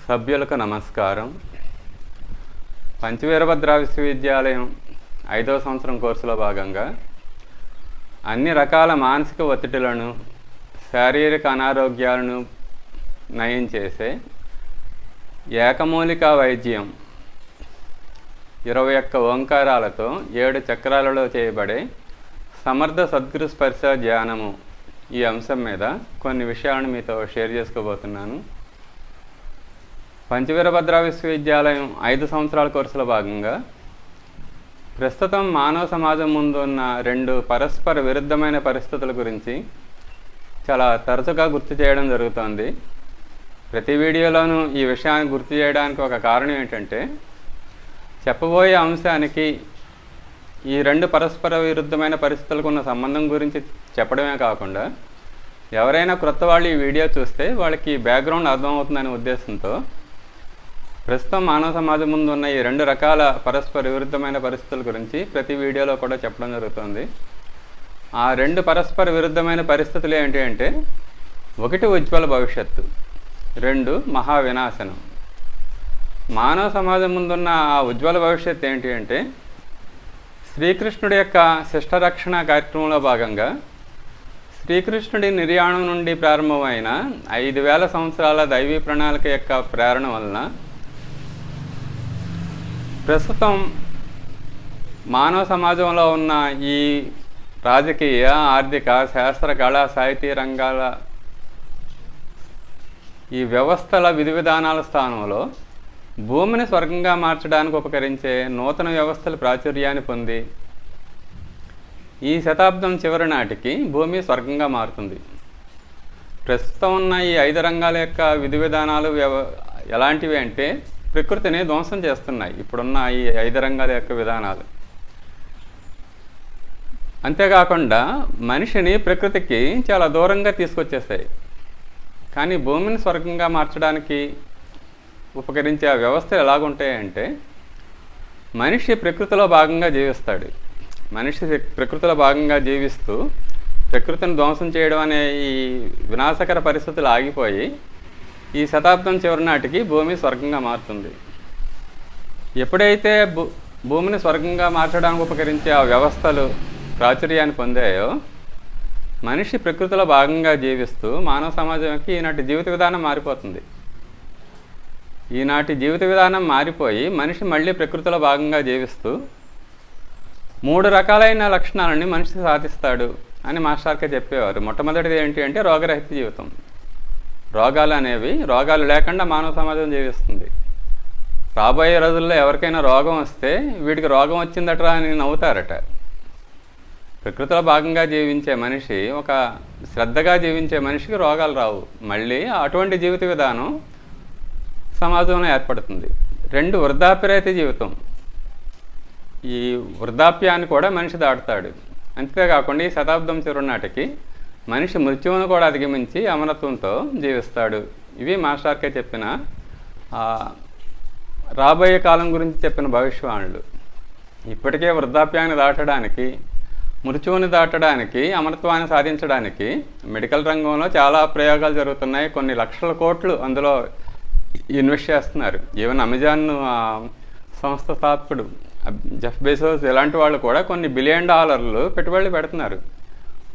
సభ్యులకు నమస్కారం. పంచవీరభద్ర విశ్వవిద్యాలయం 5వ సంవత్సరం కోర్సులో భాగంగా అన్ని రకాల మానసిక ఒత్తిడులను, శారీరక అనారోగ్యాలను నయం చేసే ఏకమూలికా వైద్యం 21 ఓంకారాలతో 7 చక్రాలలో చేయబడే సమర్థ సద్గురు స్పర్శ ధ్యానము ఈ అంశం మీద కొన్ని విషయాలను మీతో షేర్ చేసుకోబోతున్నాను. పంచవీరభద్ర విశ్వవిద్యాలయం 5 సంవత్సరాల కోర్సులో భాగంగా ప్రస్తుతం మానవ సమాజం ముందు ఉన్న 2 పరస్పర విరుద్ధమైన పరిస్థితుల గురించి చాలా తరచుగా గుర్తు చేయడం జరుగుతోంది. ప్రతి వీడియోలోనూ ఈ విషయాన్ని గుర్తు చేయడానికి ఒక కారణం ఏంటంటే, చెప్పబోయే అంశానికి ఈ 2 పరస్పర విరుద్ధమైన పరిస్థితులకు ఉన్న సంబంధం గురించి చెప్పడమే కాకుండా, ఎవరైనా క్రొత్త వాళ్ళు ఈ వీడియో చూస్తే వాళ్ళకి బ్యాక్గ్రౌండ్ అర్థమవుతుందనే ఉద్దేశంతో ప్రస్తుతం మానవ సమాజం ముందు ఉన్న ఈ 2 రకాల పరస్పర విరుద్ధమైన పరిస్థితుల గురించి ప్రతి వీడియోలో కూడా చెప్పడం జరుగుతుంది. ఆ 2 పరస్పర విరుద్ధమైన పరిస్థితులు ఏంటి అంటే, 1 ఉజ్వల భవిష్యత్తు, 2 మహా వినాశనం. మానవ సమాజం ముందున్న ఆ ఉజ్వల భవిష్యత్తు ఏంటి అంటే, శ్రీకృష్ణుడి యొక్క శిష్టరక్షణ కార్యక్రమంలో భాగంగా శ్రీకృష్ణుడి నిర్యాణం నుండి ప్రారంభమైన 5000 సంవత్సరాల దైవీ ప్రణాళిక యొక్క ప్రేరణ వలన ప్రస్తుతం మానవ సమాజంలో ఉన్న ఈ రాజకీయ, ఆర్థిక, శాస్త్ర, కళా, సాహితీ రంగాల ఈ వ్యవస్థల విధి విధానాల స్థానంలో భూమిని స్వర్గంగా మార్చడానికి ఉపకరించే నూతన వ్యవస్థలు ప్రాచుర్యాన్ని పొంది ఈ శతాబ్దం చివరి నాటికి భూమి స్వర్గంగా మారుతుంది. ప్రస్తుతం ఉన్న ఈ 5 రంగాల యొక్క విధి విధానాలు ఎలాంటివి అంటే, ప్రకృతిని ధ్వంసం చేస్తున్నాయి ఇప్పుడున్న ఈ 5 రంగాల యొక్క విధానాలు. అంతేకాకుండా మనిషిని ప్రకృతికి చాలా దూరంగా తీసుకొచ్చేస్తాయి. కానీ భూమిని స్వర్గంగా మార్చడానికి ఉపకరించే ఆ వ్యవస్థలు ఎలాగుంటాయంటే, మనిషి ప్రకృతిలో భాగంగా జీవిస్తాడు. మనిషి ప్రకృతిలో భాగంగా జీవిస్తూ ప్రకృతిని ధ్వంసం చేయడం అనే ఈ వినాశకర పరిస్థితులు ఆగిపోయి ఈ శతాబ్దం చివరి నాటికి భూమి స్వర్గంగా మారుతుంది. ఎప్పుడైతే భూమిని స్వర్గంగా మార్చడానికి ఉపకరించే ఆ వ్యవస్థలు ప్రాచుర్యాన్ని పొందాయో, మనిషి ప్రకృతిలో భాగంగా జీవిస్తూ మానవ సమాజంకి ఈనాటి జీవిత విధానం మారిపోతుంది. ఈనాటి జీవిత విధానం మారిపోయి మనిషి మళ్ళీ ప్రకృతిలో భాగంగా జీవిస్తూ 3 రకాలైన లక్షణాలని మనిషి సాధిస్తాడు అని మాస్టర్కే చెప్పేవారు. మొట్టమొదటిది ఏంటి అంటే, రోగరహిత జీవితం. రోగాలు లేకుండా మానవ సమాజం జీవిస్తుంది. రాబోయే రోజుల్లో ఎవరికైనా రోగం వస్తే వీడికి రోగం వచ్చిందట్రా అని నవ్వుతారట. ప్రకృతిలో భాగంగా జీవించే మనిషి, ఒక శ్రద్ధగా జీవించే మనిషికి రోగాలు రావు. మళ్ళీ అటువంటి జీవిత విధానం సమాజంలో ఏర్పడుతుంది. 2 వృద్ధాప్యరహిత జీవితం. ఈ వృద్ధాప్యాన్ని కూడా మనిషి దాటుతాడు. అంతేకాకుండా ఈ శతాబ్దం చివరి నాటికి మనిషి మృత్యువును కూడా అధిగమించి అమరత్వంతో జీవిస్తాడు. ఇవి మాస్టర్కే చెప్పిన రాబోయే కాలం గురించి చెప్పిన భవిష్యవాణులు. ఇప్పటికే వృద్ధాప్యాన్ని దాటడానికి, మృత్యువుని దాటడానికి, అమరత్వాన్ని సాధించడానికి మెడికల్ రంగంలో చాలా ప్రయోగాలు జరుగుతున్నాయి. కొన్ని లక్షల కోట్లు అందులో ఇన్వెస్ట్ చేస్తున్నారు. ఈవెన్ అమెజాన్ సంస్థ స్థాపకుడు జెఫ్ బెజోస్ ఇలాంటి వాళ్ళు కూడా కొన్ని $1 బిలియన్ పెట్టుబడులు పెడుతున్నారు.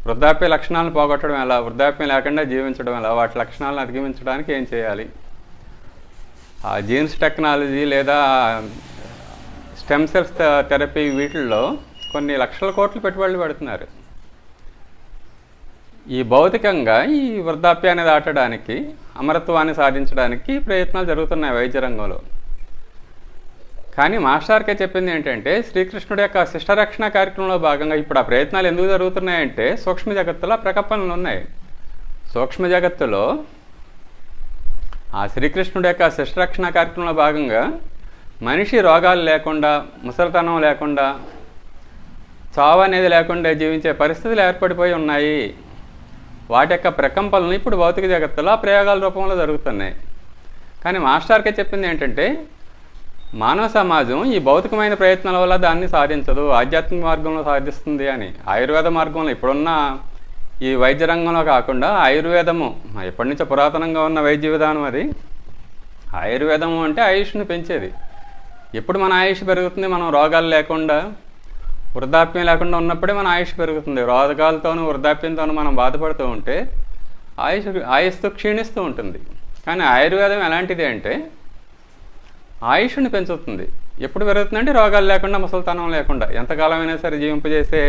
వృద్ధాప్య లక్షణాలను పోగొట్టడం ఎలా, వృద్ధాప్యం లేకుండా జీవించడం ఎలా, వాటి లక్షణాలను అధిగమించడానికి ఏం చేయాలి, జీన్స్ టెక్నాలజీ లేదా స్టెమ్ సెల్స్ థెరపీ, వీటిల్లో కొన్ని లక్షల కోట్లు పెట్టుబడులు పెడుతున్నారు. ఈ భౌతికంగా ఈ వృద్ధాప్యాన్ని దాటడానికి, అమరత్వాన్ని సాధించడానికి ప్రయత్నాలు జరుగుతున్నాయి వైద్య రంగంలో. కానీ మాస్టర్కే చెప్పింది ఏంటంటే, శ్రీకృష్ణుడి యొక్క శిష్టరక్షణ కార్యక్రమంలో భాగంగా ఇప్పుడు ఆ ప్రయత్నాలు ఎందుకు జరుగుతున్నాయంటే, సూక్ష్మ జగత్తులో ప్రకంపనలు ఉన్నాయి. సూక్ష్మ జగత్తులో ఆ శ్రీకృష్ణుడి యొక్క శిష్టరక్షణ కార్యక్రమంలో భాగంగా మనిషి రోగాలు లేకుండా, ముసలితనం లేకుండా, చావు అనేది లేకుండా జీవించే పరిస్థితులు ఏర్పడిపోయి ఉన్నాయి. వాటి యొక్క ప్రకంపనలు ఇప్పుడు భౌతిక జగత్తులో ప్రయోగాల రూపంలో జరుగుతున్నాయి. కానీ మాస్టర్కే చెప్పింది ఏంటంటే, మానవ సమాజం ఈ భౌతికమైన ప్రయత్నాల వల్ల దాన్ని సాధించదు, ఆధ్యాత్మిక మార్గంలో సాధిస్తుంది అని. ఆయుర్వేద మార్గంలో ఇప్పుడున్న ఈ వైద్య రంగంలో కాకుండా ఆయుర్వేదము ఎప్పటి నుంచో పురాతనంగా ఉన్న వైద్య విధానం అది. ఆయుర్వేదం అంటే ఆయుష్ని పెంచేది. ఎప్పుడు మన ఆయుష్ పెరుగుతుంది? మనం రోగాలు లేకుండా, వృద్ధాప్యం లేకుండా ఉన్నప్పుడే మన ఆయుష్ పెరుగుతుంది. రోగాలతోనూ వృద్ధాప్యంతోనూ మనం బాధపడుతూ ఉంటే ఆయుస్సు క్షీణిస్తూ ఉంటుంది. కానీ ఆయుర్వేదం ఎలాంటిది అంటే ఆయుష్ని పెంచుతుంది. ఎప్పుడు పెరుగుతుందంటే రోగాలు లేకుండా, ముసలితనం లేకుండా, ఎంతకాలమైనా సరే జీవింపజేసే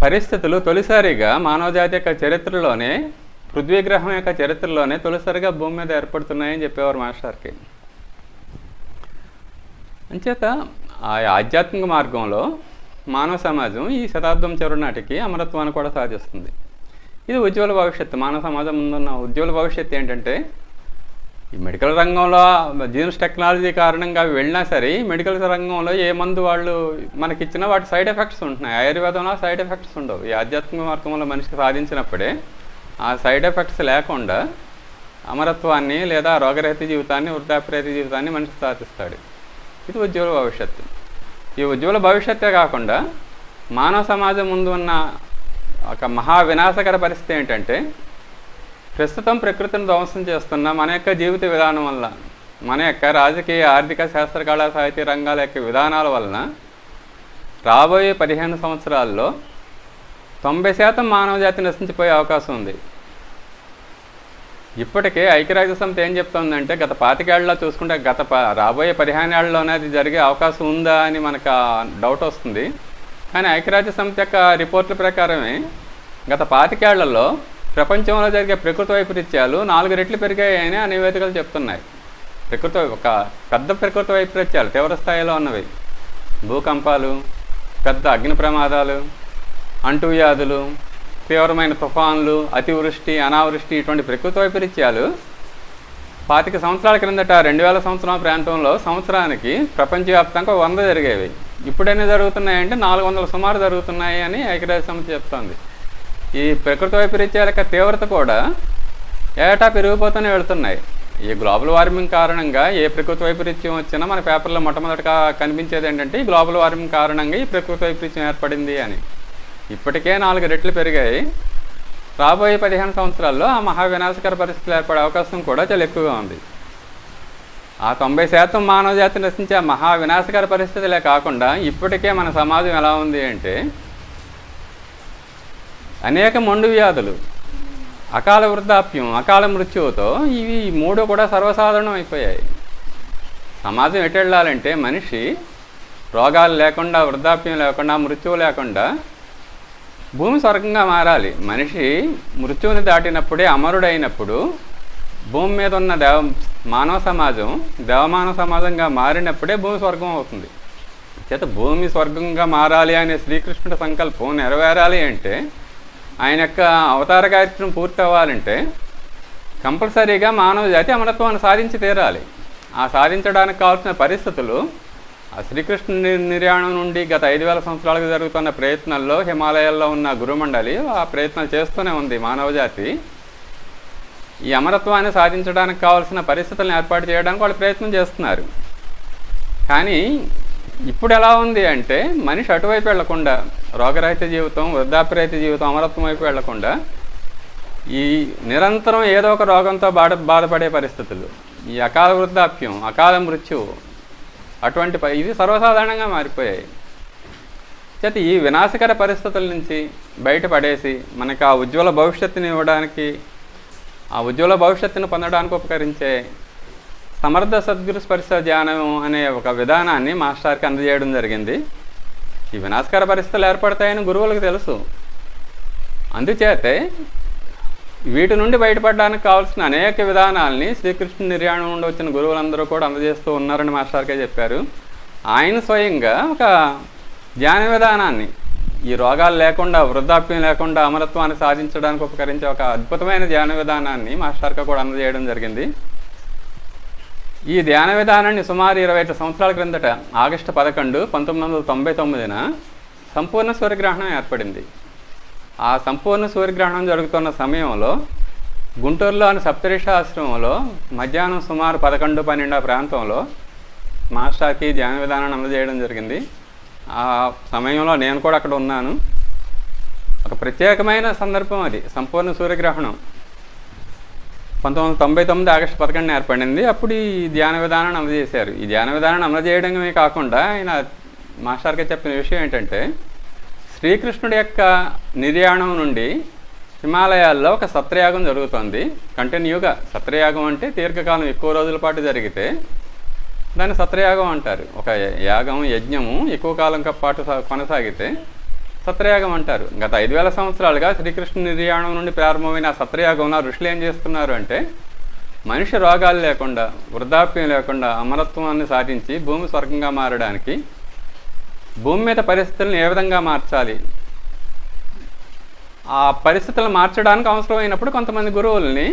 పరిస్థితులు తొలిసారిగా మానవజాతి యొక్క చరిత్రలోనే, పృథ్వీగ్రహం యొక్క చరిత్రలోనే తొలిసారిగా భూమి మీద ఏర్పడుతున్నాయని చెప్పేవారు మాస్టర్కి. అంచేత ఆ ఆధ్యాత్మిక మార్గంలో మానవ సమాజం ఈ శతాబ్దం చివరి నాటికి అమరత్వాన్ని కూడా సాధిస్తుంది. ఇది ఉజ్వల భవిష్యత్తు. మానవ సమాజం ముందున్న ఉజ్వల భవిష్యత్తు ఏంటంటే, ఈ మెడికల్ రంగంలో జీన్స్ టెక్నాలజీ కారణంగా వెళ్ళినా సరే, మెడికల్ రంగంలో ఏ మందు వాళ్ళు మనకిచ్చినా వాటి సైడ్ ఎఫెక్ట్స్ ఉంటున్నాయి. ఆయుర్వేదంలో సైడ్ ఎఫెక్ట్స్ ఉండవు. ఈ ఆధ్యాత్మిక మార్గంలో మనిషికి సాధించినప్పుడే ఆ సైడ్ ఎఫెక్ట్స్ లేకుండా అమరత్వాన్ని లేదా రోగరహిత జీవితాన్ని, వృద్ధాప్యరహిత జీవితాన్ని మనిషి సాధిస్తాడు. ఇది ఉజ్వల భవిష్యత్తు. ఈ ఉజ్వల భవిష్యత్తే కాకుండా మానవ సమాజం ముందు ఉన్న ఒక మహా వినాశకర పరిస్థితి ఏంటంటే, ప్రస్తుతం ప్రకృతిని ధ్వంసం చేస్తున్న మన యొక్క జీవిత విధానం వల్ల, మన యొక్క రాజకీయ, ఆర్థిక, శాస్త్ర, కళా, సాహిత్య రంగాల యొక్క విధానాల వలన రాబోయే 15 సంవత్సరాల్లో 90% మానవ జాతి నశించిపోయే అవకాశం ఉంది. ఇప్పటికే ఐక్యరాజ్య సమితి ఏం చెప్తుందంటే, గత 25 ఏళ్లలో చూసుకుంటే రాబోయే 15 ఏళ్లలోనే అది జరిగే అవకాశం ఉందా అని మనకు డౌట్ వస్తుంది. కానీ ఐక్యరాజ్య సమితి యొక్క రిపోర్ట్ల ప్రకారమే గత 25 ఏళ్లలో ప్రపంచంలో జరిగే ప్రకృతి వైపరీత్యాలు 4 రెట్లు పెరిగాయని ఆ నివేదికలు చెప్తున్నాయి. ఒక పెద్ద ప్రకృతి వైపరీత్యాలు తీవ్ర స్థాయిలో ఉన్నవి, భూకంపాలు, పెద్ద అగ్ని ప్రమాదాలు, అంటువ్యాధులు, తీవ్రమైన తుఫాన్లు, అతివృష్టి, అనావృష్టి, ఇటువంటి ప్రకృతి వైపరీత్యాలు 25 సంవత్సరాల క్రిందట 2000 సంవత్సరం ప్రాంతంలో సంవత్సరానికి ప్రపంచవ్యాప్తంగా 100 జరిగేవి. ఇప్పుడైనా జరుగుతున్నాయంటే 400 సుమారు జరుగుతున్నాయి అని ఐక్యరాజ్య సమితి చెప్తోంది. ఈ ప్రకృతి వైపరీత్యాల యొక్క తీవ్రత కూడా ఏటా పెరిగిపోతూనే వెళుతున్నాయి. ఈ గ్లోబల్ వార్మింగ్ కారణంగా ఏ ప్రకృతి వైపరీత్యం వచ్చినా మన పేపర్లో మొట్టమొదటిగా కనిపించేది ఏంటంటే, ఈ గ్లోబల్ వార్మింగ్ కారణంగా ఈ ప్రకృతి వైపరీత్యం ఏర్పడింది అని. ఇప్పటికే 4 రెట్లు పెరిగాయి. రాబోయే 15 సంవత్సరాల్లో ఆ మహా వినాశకర పరిస్థితులు ఏర్పడే అవకాశం కూడా చాలా ఎక్కువగా ఉంది. ఆ 90% మానవ జాతి నశించే ఆ మహా వినాశకర పరిస్థితులే కాకుండా ఇప్పటికే మన సమాజం ఎలా ఉంది అంటే, అనేక మొండు వ్యాధులు, అకాల వృద్ధాప్యం, అకాల మృత్యువుతో ఇవి 3 కూడా సర్వసాధారణం అయిపోయాయి. సమాజం ఎటు వెళ్ళాలంటే, మనిషి రోగాలు లేకుండా, వృద్ధాప్యం లేకుండా, మృత్యువు లేకుండా భూమి స్వర్గంగా మారాలి. మనిషి మృత్యువుని దాటినప్పుడే, అమరుడైనప్పుడు భూమి మీద ఉన్న మానవ సమాజం దేవమానవ సమాజంగా మారినప్పుడే భూమి స్వర్గం అవుతుంది. చేత భూమి స్వర్గంగా మారాలి అనే శ్రీకృష్ణుడి సంకల్పం నెరవేరాలి అంటే, ఆయన యొక్క అవతార కార్యక్రమం పూర్తి అవ్వాలంటే కంపల్సరీగా మానవ జాతి అమరత్వాన్ని సాధించి తీరాలి. ఆ సాధించడానికి కావాల్సిన పరిస్థితులు ఆ శ్రీకృష్ణుని నిర్యాణం నుండి గత 5000 సంవత్సరాలకు జరుగుతున్న ప్రయత్నాల్లో హిమాలయాల్లో ఉన్న గురుమండలి ఆ ప్రయత్నాలు చేస్తూనే ఉంది. మానవ జాతి ఈ అమరత్వాన్ని సాధించడానికి కావాల్సిన పరిస్థితులను ఏర్పాటు చేయడానికి వాళ్ళు ప్రయత్నం చేస్తున్నారు. కానీ ఇప్పుడు ఎలా ఉంది అంటే, మనిషి అటువైపు వెళ్లకుండా, రోగరహిత జీవితం, వృద్ధాప్యరహిత జీవితం, అమరత్వం వైపు వెళ్లకుండా ఈ నిరంతరం ఏదో ఒక రోగంతో బాధపడే పరిస్థితులు, ఈ అకాల వృద్ధాప్యం, అకాల మృత్యువు, అటువంటి ఇది సర్వసాధారణంగా మారిపోయాయి. చేత ఈ వినాశకర పరిస్థితుల నుంచి బయటపడేసి మనకు ఆ ఉజ్వల భవిష్యత్తుని ఇవ్వడానికి, ఆ ఉజ్వల భవిష్యత్తును పొందడానికి ఉపకరించే సమర్థ సద్గురు స్పర్శ ధ్యానం అనే ఒక విధానాన్ని మాస్టర్కి అందజేయడం జరిగింది. ఈ వినాశకర పరిస్థితులు ఏర్పడతాయని గురువులకు తెలుసు. అందుచేతే వీటి నుండి బయటపడడానికి కావాల్సిన అనేక విధానాలని శ్రీకృష్ణ నిర్యాణం నుండి వచ్చిన గురువులందరూ కూడా అందజేస్తూ ఉన్నారని మాస్టర్కే చెప్పారు. ఆయన స్వయంగా ఒక ధ్యాన విధానాన్ని, ఈ రోగాలు లేకుండా, వృద్ధాప్యం లేకుండా అమరత్వాన్ని సాధించడానికి ఉపకరించే ఒక అద్భుతమైన ధ్యాన విధానాన్ని మాస్టర్గా కూడా అందజేయడం జరిగింది. ఈ ధ్యాన విధానాన్ని సుమారు 25 సంవత్సరాల క్రిందట ఆగస్టు 11, 1999న సంపూర్ణ సూర్యగ్రహణం ఏర్పడింది. ఆ సంపూర్ణ సూర్యగ్రహణం జరుగుతున్న సమయంలో గుంటూరులోని సప్తరిషి ఆశ్రమంలో మధ్యాహ్నం సుమారు 11-12 ప్రాంతంలో మాస్టర్కి ధ్యాన విధానాన్ని అందజేయడం జరిగింది. ఆ సమయంలో నేను కూడా అక్కడ ఉన్నాను. ఒక ప్రత్యేకమైన సందర్భం అది, సంపూర్ణ సూర్యగ్రహణం. 1999 ఆగస్టు 11 ఏర్పడింది. అప్పుడు ఈ ధ్యాన విధానాన్ని అమలు చేశారు. ఈ ధ్యాన విధానాన్ని అమలు చేయడమే కాకుండా ఆయన మాస్టర్గా చెప్పిన విషయం ఏంటంటే, శ్రీకృష్ణుడి యొక్క నిర్యాణం నుండి హిమాలయాల్లో ఒక సత్రయాగం జరుగుతుంది కంటిన్యూగా. సత్రయాగం అంటే దీర్ఘకాలం ఎక్కువ రోజుల పాటు జరిగితే దాన్ని సత్రయాగం అంటారు. ఒక యాగం యజ్ఞము ఎక్కువ కాలం పాటు కొనసాగితే సత్రయాగం అంటారు. గత 5000 సంవత్సరాలుగా శ్రీకృష్ణ నిర్యాణం నుండి ప్రారంభమైన ఆ సత్రయాగంలో ఋషులు ఏం చేస్తున్నారు అంటే, మనిషి రోగాలు లేకుండా, వృద్ధాప్యం లేకుండా అమరత్వాన్ని సాధించి భూమి స్వర్గంగా మారడానికి, భూమి మీద పరిస్థితులను ఏ విధంగా మార్చాలి, ఆ పరిస్థితులను మార్చడానికి అవసరమైనప్పుడు కొంతమంది గురువుల్ని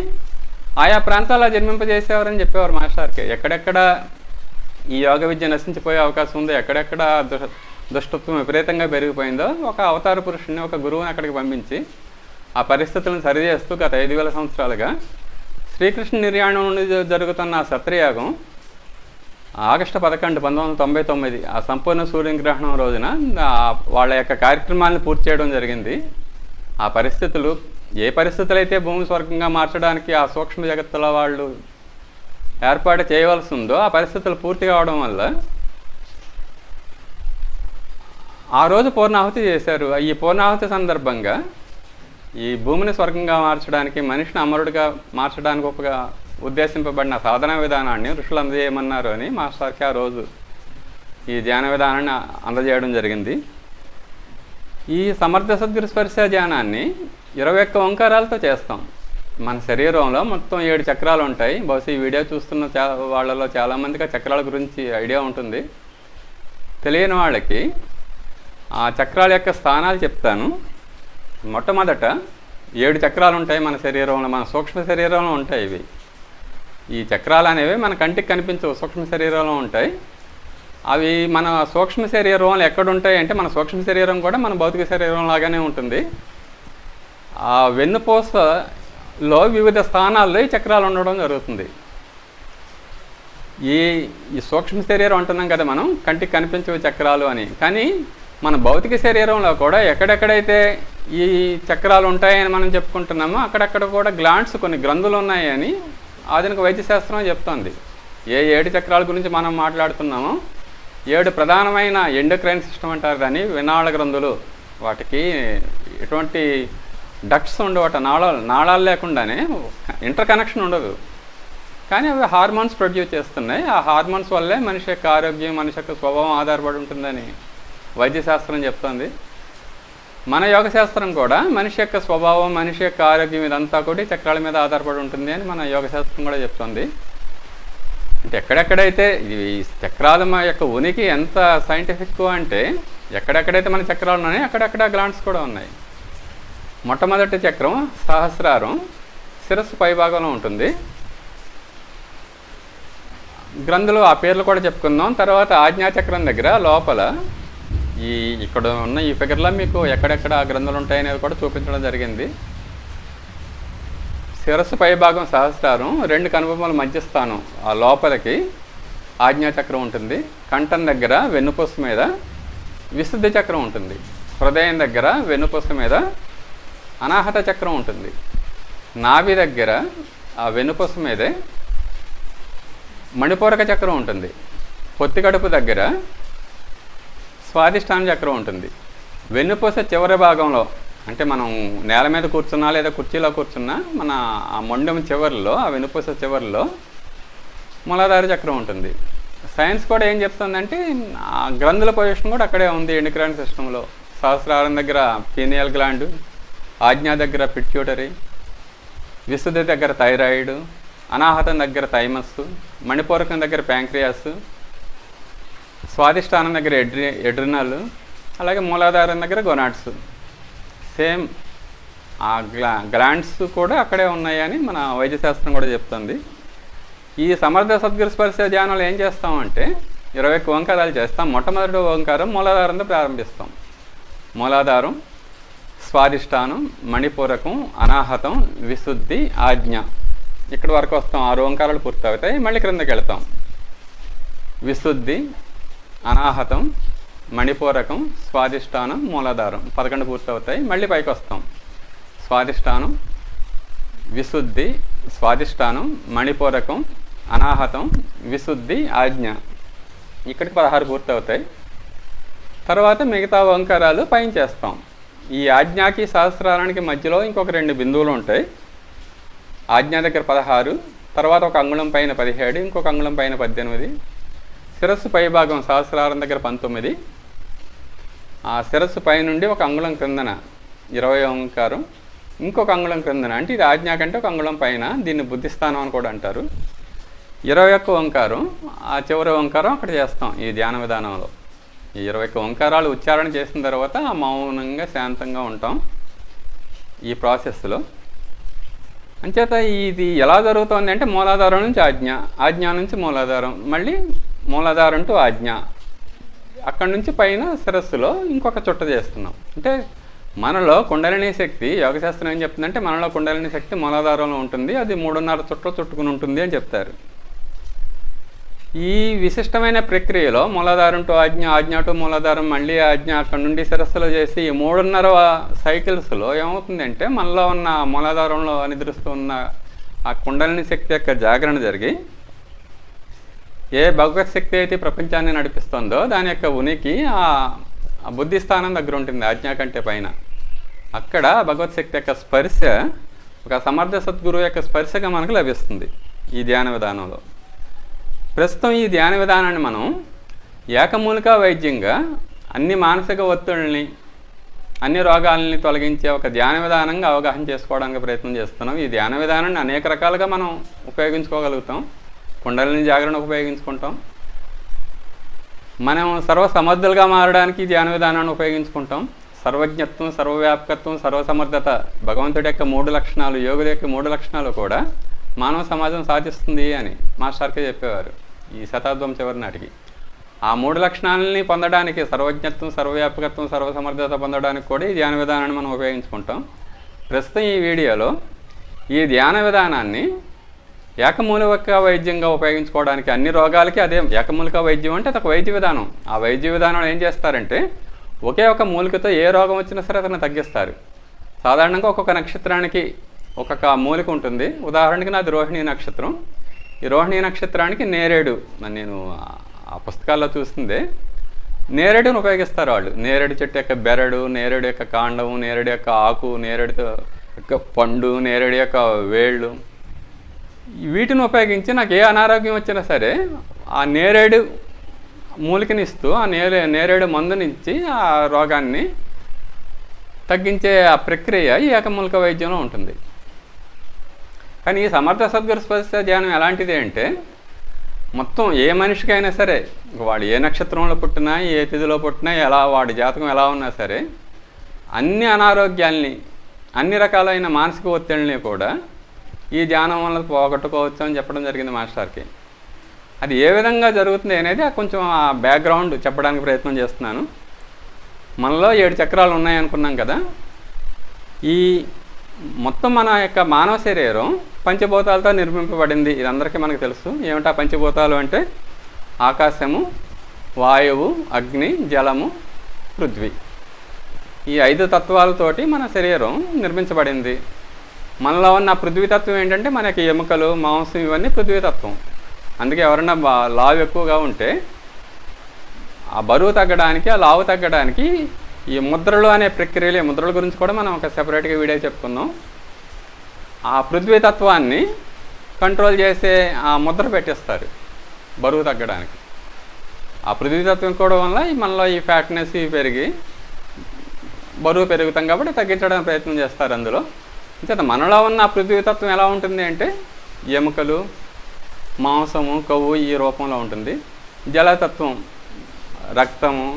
ఆయా ప్రాంతాల్లో జన్మింపజేసేవారని చెప్పేవారు మాస్టర్కి. ఎక్కడెక్కడ ఈ యోగ విద్య నశించిపోయే అవకాశం ఉందో, ఎక్కడెక్కడ దుష్టత్వం విపరీతంగా పెరిగిపోయిందో ఒక అవతార పురుషుని, ఒక గురువుని అక్కడికి పంపించి ఆ పరిస్థితులను సరిచేస్తూ గత 5000 సంవత్సరాలుగా శ్రీకృష్ణ నిర్యాణం నుండి జరుగుతున్న ఆ సత్రయాగం ఆగస్టు 11, 1999 ఆ సంపూర్ణ సూర్యగ్రహణం రోజున వాళ్ళ యొక్క కార్యక్రమాలను పూర్తి చేయడం జరిగింది. ఆ పరిస్థితులు, ఏ పరిస్థితులు అయితే భూమి స్వర్గంగా మార్చడానికి ఆ సూక్ష్మ జగత్తుల వాళ్ళు ఏర్పాటు చేయవలసి ఉందో ఆ పరిస్థితులు పూర్తి కావడం వల్ల ఆ రోజు పూర్ణాహుతి చేశారు. ఈ పూర్ణాహుతి సందర్భంగా ఈ భూమిని స్వర్గంగా మార్చడానికి, మనిషిని అమరుడిగా మార్చడానికి ఉద్దేశింపబడిన సాధన విధానాన్ని ఋషులు అందజేయమన్నారు అని మాస్టర్కి ఆ రోజు ఈ ధ్యాన విధానాన్ని అందజేయడం జరిగింది. ఈ సమర్థ సద్గురు స్పర్శ ధ్యానాన్ని 21 ఓంకారాలతో చేస్తాం. మన శరీరంలో మొత్తం 7 చక్రాలు ఉంటాయి. బహుశా ఈ వీడియో చూస్తున్న వాళ్ళలో చాలామందికి ఆ చక్రాల గురించి ఐడియా ఉంటుంది. తెలియని వాళ్ళకి ఆ చక్రాల యొక్క స్థానాలు చెప్తాను. మొట్టమొదట 7 చక్రాలు ఉంటాయి మన శరీరంలో, మన సూక్ష్మ శరీరంలో ఉంటాయి ఇవి. ఈ చక్రాలు అనేవి మన కంటికి కనిపించవు, సూక్ష్మ శరీరంలో ఉంటాయి. అవి మన సూక్ష్మ శరీరంలో ఎక్కడుంటాయి అంటే, మన సూక్ష్మ శరీరం కూడా మన భౌతిక శరీరం లాగానే ఉంటుంది. ఆ వెన్నుపూసలో వివిధ స్థానాల్లో ఈ చక్రాలు ఉండడం జరుగుతుంది. ఈ సూక్ష్మ శరీరం అంటున్నాం కదా మనం, కంటికి కనిపించే చక్రాలు అని. కానీ మన భౌతిక శరీరంలో కూడా ఎక్కడెక్కడైతే ఈ చక్రాలు ఉంటాయని మనం చెప్పుకుంటున్నామో అక్కడక్కడ కూడా గ్లాండ్స్, కొన్ని గ్రంథులు ఉన్నాయని ఆధునిక వైద్యశాస్త్రం చెప్తోంది. ఏ 7 చక్రాల గురించి మనం మాట్లాడుతున్నామో, 7 ప్రధానమైన ఎండోక్రైన్ సిస్టమ్ అంటారు దాన్ని, వినాళ గ్రంథులు. వాటికి ఎటువంటి డక్ట్స్ ఉండవు, నాళాలు లేకుండానే ఇంటర్ కనెక్షన్ ఉండదు. కానీ అవి హార్మోన్స్ ప్రొడ్యూస్ చేస్తున్నాయి. ఆ హార్మోన్స్ వల్లే మనిషి యొక్క ఆరోగ్యం, మనిషి యొక్క స్వభావం ఆధారపడి ఉంటుందని వైద్యశాస్త్రం చెప్తుంది. మన యోగశాస్త్రం కూడా మనిషి యొక్క స్వభావం, మనిషి యొక్క ఆరోగ్యం ఇదంతా కూడా చక్రాల మీద ఆధారపడి ఉంటుంది అని మన యోగశాస్త్రం కూడా చెప్తుంది. అంటే ఎక్కడెక్కడైతే ఈ చక్రాల యొక్క ఉనికి ఎంత సైంటిఫిక్ అంటే, ఎక్కడెక్కడైతే మన చక్రాలు ఉన్నాయో అక్కడక్కడ గ్లాండ్స్ కూడా ఉన్నాయి. మొట్టమొదటి చక్రం సహస్రారం, శిరస్సు పైభాగంలో ఉంటుంది. గ్రంథులు ఆ పేర్లు కూడా చెప్పుకుందాం. తర్వాత ఆజ్ఞాచక్రం దగ్గర లోపల ఇక్కడ ఉన్న ఈ ఫిగర్లో మీకు ఎక్కడెక్కడ ఆ గ్రంథులు ఉంటాయనేది కూడా చూపించడం జరిగింది. శిరస్సు పైభాగం సహస్రారం, 2 కనుబొమ్మల మధ్యస్థానం ఆ లోపలికి ఆజ్ఞాచక్రం ఉంటుంది. కంఠం దగ్గర వెన్నుపూస మీద విశుద్ధి చక్రం ఉంటుంది. హృదయం దగ్గర వెన్నుపూస మీద అనాహత చక్రం ఉంటుంది. నాభి దగ్గర ఆ వెన్నుపూస మీదే మణిపూరక చక్రం ఉంటుంది. పొత్తికడుపు దగ్గర స్వాదిష్టాన చక్రం ఉంటుంది. వెన్నుపూస చివరి భాగంలో, అంటే మనం నేల మీద కూర్చున్నా లేదా కుర్చీలో కూర్చున్నా, మన ఆ మొండెం చివరిలో, ఆ వెన్నుపూస చివరిలో మూలాధార చక్రం ఉంటుంది. సైన్స్ కూడా ఏం చెప్తుందంటే, ఆ గ్రంథుల పొజిషన్ కూడా అక్కడే ఉంది ఎండోక్రైన్ సిస్టంలో. సహస్రారం దగ్గర పీనియల్ గ్లాండ్, ఆజ్ఞా దగ్గర పిట్యూటరీ, విశుద్ధి దగ్గర థైరాయిడ్, అనాహతం దగ్గర థైమస్, మణిపూరకం దగ్గర ప్యాంక్రియాస్, స్వాదిష్టానం దగ్గర ఎడ్రినల్, అలాగే మూలాధారం దగ్గర గొనాడ్స్. సేమ్ ఆ గ్లాండ్స్ కూడా అక్కడే ఉన్నాయని మన వైద్యశాస్త్రం కూడా చెప్తుంది. ఈ సమర్థ సద్గురు స్పర్శ ధ్యానంలో ఏం చేస్తామంటే 21 ఓంకారాలు చేస్తాం. మొట్టమొదటి ఓంకారం మూలాధారంతో ప్రారంభిస్తాం. మూలాధారం, స్వాదిష్టానం, మణిపూరకం, అనాహతం, విశుద్ధి, ఆజ్ఞ. ఇక్కడి వరకు వస్తాం. 6 ఓంకారాలు పూర్తి అవుతాయి. మళ్ళీ క్రిందకి వెళ్తాం. విశుద్ధి, అనాహతం, మణిపూరకం, స్వాదిష్టానం, మూలాధారం 11 పూర్తి అవుతాయి. మళ్ళీ పైకి వస్తాం. స్వాదిష్టానం, విశుద్ధి, స్వాధిష్టానం, మణిపూరకం, అనాహతం, విశుద్ధి, ఆజ్ఞ. ఇక్కడికి 16 పూర్తవుతాయి. తర్వాత మిగతా ఓంకారాలు పైన చేస్తాం. ఈ ఆజ్ఞాకి సహస్రారానికి మధ్యలో ఇంకొక 2 బిందువులు ఉంటాయి. ఆజ్ఞ దగ్గర 16, తర్వాత ఒక అంగుళం పైన 17, ఇంకొక అంగుళం పైన 18. శిరస్సు పైభాగం సహస్రారం దగ్గర 19. ఆ శిరస్సు పై నుండి ఒక అంగుళం క్రిందన 20 ఓంకారం, ఇంకొక అంగుళం క్రిందన, అంటే ఇది ఆజ్ఞ కంటే ఒక అంగుళం పైన, దీన్ని బుద్ధిస్థానం అని కూడా అంటారు. 21 ఓంకారం, ఆ చివరి ఓంకారం అక్కడ చేస్తాం ఈ ధ్యాన విధానంలో. ఈ 21 ఓంకారాలు ఉచ్చారణ చేసిన తర్వాత మౌనంగా శాంతంగా ఉంటాం ఈ ప్రాసెస్లో. అంచేత ఇది ఎలా జరుగుతుంది అంటే మూలాధారం నుంచి ఆజ్ఞ, ఆజ్ఞ నుంచి మూలాధారం, మళ్ళీ మూలాధారం టు ఆజ్ఞ, అక్కడి నుంచి పైన శిరస్సులో ఇంకొక చుట్ట చేస్తున్నాం. అంటే మనలో కుండలిని శక్తి, యోగశాస్త్రం ఏం చెప్తుందంటే మనలో కుండలిని శక్తి మూలాధారంలో ఉంటుంది, అది 3.5 చుట్టలు చుట్టుకుని ఉంటుంది అని చెప్తారు. ఈ విశిష్టమైన ప్రక్రియలో మూలాధారం టు ఆజ్ఞ, ఆజ్ఞ టు మూలాధారం, మళ్ళీ ఆజ్ఞ, అక్కడ నుండి శిరస్సులో చేసి ఈ 3.5 సైకిల్స్లో ఏమవుతుందంటే మనలో ఉన్న మూలాధారంలో నిద్రిస్తూ ఉన్న ఆ కుండలిని శక్తి యొక్క జాగరణ జరిగి ఏ భగవత్ శక్తి అయితే ప్రపంచాన్ని నడిపిస్తుందో దాని యొక్క ఉనికి ఆ బుద్ధి స్థానం దగ్గర ఉంటుంది, ఆజ్ఞ కంటే పైన. అక్కడ భగవత్ శక్తి యొక్క స్పర్శ, ఒక సమర్థ సద్గురువు యొక్క స్పర్శగా మనకు లభిస్తుంది ఈ ధ్యాన విధానంలో. ప్రస్తుతం ఈ ధ్యాన విధానాన్ని మనం ఏకమూలిక వైద్యంగా అన్ని మానసిక ఒత్తిడిని, అన్ని రోగాలని తొలగించే ఒక ధ్యాన విధానంగా అవగాహన చేసుకోవడానికి ప్రయత్నం చేస్తున్నాం. ఈ ధ్యాన విధానాన్ని అనేక రకాలుగా మనం ఉపయోగించుకోగలుగుతాం. కుండలిని జాగరణ ఉపయోగించుకుంటాం, మనం సర్వసమర్థులుగా మారడానికి ఈ ధ్యాన విధానాన్ని ఉపయోగించుకుంటాం. సర్వజ్ఞత్వం, సర్వవ్యాపకత్వం, సర్వసమర్థత, భగవంతుడి యొక్క 3 లక్షణాలు, యోగుల యొక్క 3 లక్షణాలు కూడా మానవ సమాజం సాధిస్తుంది అని మాస్టర్కే చెప్పేవారు ఈ శతాబ్దం చివరి నాటికి. ఆ 3 లక్షణాలని పొందడానికి, సర్వజ్ఞత్వం, సర్వవ్యాపకత్వం, సర్వసమర్థత పొందడానికి కూడా ఈ ధ్యాన విధానాన్ని మనం ఉపయోగించుకుంటాం. ప్రస్తుతం ఈ వీడియోలో ఈ ధ్యాన విధానాన్ని ఏకమూలిక వైద్యంగా ఉపయోగించుకోవడానికి, అన్ని రోగాలకి అదే ఏకమూలిక వైద్యం అంటే అదొక వైద్య విధానం. ఆ వైద్య విధానంలో ఏం చేస్తారంటే ఒకే ఒక మూలికతో ఏ రోగం వచ్చినా సరే అతను తగ్గిస్తారు. సాధారణంగా ఒక్కొక్క నక్షత్రానికి ఒక్కొక్క మూలిక ఉంటుంది. ఉదాహరణకి నాది రోహిణీ నక్షత్రం. ఈ రోహిణీ నక్షత్రానికి నేరేడు, నేను ఆ పుస్తకాల్లో చూస్తుంది, నేరేడుని ఉపయోగిస్తారు వాళ్ళు. నేరేడు చెట్టు యొక్క బెరడు, నేరేడు యొక్క కాండం, నేరేడు యొక్క ఆకు, నేరేడు యొక్క పండు, నేరేడు యొక్క వేళ్ళు, వీటిని ఉపయోగించి నాకు ఏ అనారోగ్యం వచ్చినా సరే ఆ నేరేడు మూలికనిస్తూ ఆ నేరేడు మందునిచ్చి ఆ రోగాన్ని తగ్గించే ఆ ప్రక్రియ ఈ ఏకమూలిక వైద్యంలో ఉంటుంది. కానీ ఈ సమర్థ సద్గురు స్పర్శ ధ్యానం ఎలాంటిది అంటే మొత్తం ఏ మనిషికైనా సరే, వాడు ఏ నక్షత్రంలో పుట్టినా, ఏ తిథిలో పుట్టినా, ఎలా వాడి జాతకం ఎలా ఉన్నా సరే, అన్ని అనారోగ్యాల్ని, అన్ని రకాలైన మానసిక ఒత్తిడిని కూడా ఈ ధ్యానం వల్ల పోగొట్టుకోవచ్చు అని చెప్పడం జరిగింది మాస్టర్కి. అది ఏ విధంగా జరుగుతుంది అనేది కొంచెం ఆ బ్యాక్గ్రౌండ్ చెప్పడానికి ప్రయత్నం చేస్తున్నాను. మనలో 7 చక్రాలు ఉన్నాయనుకున్నాం కదా. ఈ మొత్తం మన యొక్క మానవ శరీరం పంచభూతాలతో నిర్మింపబడింది. ఇది అందరికీ మనకు తెలుసు. ఏమిటా పంచభూతాలు అంటే ఆకాశము, వాయువు, అగ్ని, జలము, పృథ్వీ. ఈ 5 తత్వాలతోటి మన శరీరం నిర్మించబడింది. మనలో ఉన్న పృథ్వీతత్వం ఏంటంటే మనకి ఎముకలు, మాంసం, ఇవన్నీ పృథ్వీతత్వం. అందుకే ఎవరన్నా లావు ఎక్కువగా ఉంటే ఆ బరువు తగ్గడానికి, ఆ లావు తగ్గడానికి ఈ ముద్రలు అనే ప్రక్రియలు, ఈ ముద్రల గురించి కూడా మనం ఒక సెపరేట్గా వీడియో చెప్పుకుందాం. ఆ పృథ్వీతత్వాన్ని కంట్రోల్ చేసే ఆ ముద్ర పెట్టేస్తారు బరువు తగ్గడానికి. ఆ పృథ్వీతత్వం కూడా వల్ల మనలో ఈ ఫ్యాట్నెస్ పెరిగి బరువు పెరుగుతాం కాబట్టి తగ్గించడానికి ప్రయత్నం చేస్తారు అందులో. అంచేత మనలో ఉన్న పృథ్వీతత్వం ఎలా ఉంటుంది అంటే ఎముకలు, మాంసము, కొవ్వు ఈ రూపంలో ఉంటుంది. జలతత్వం రక్తము,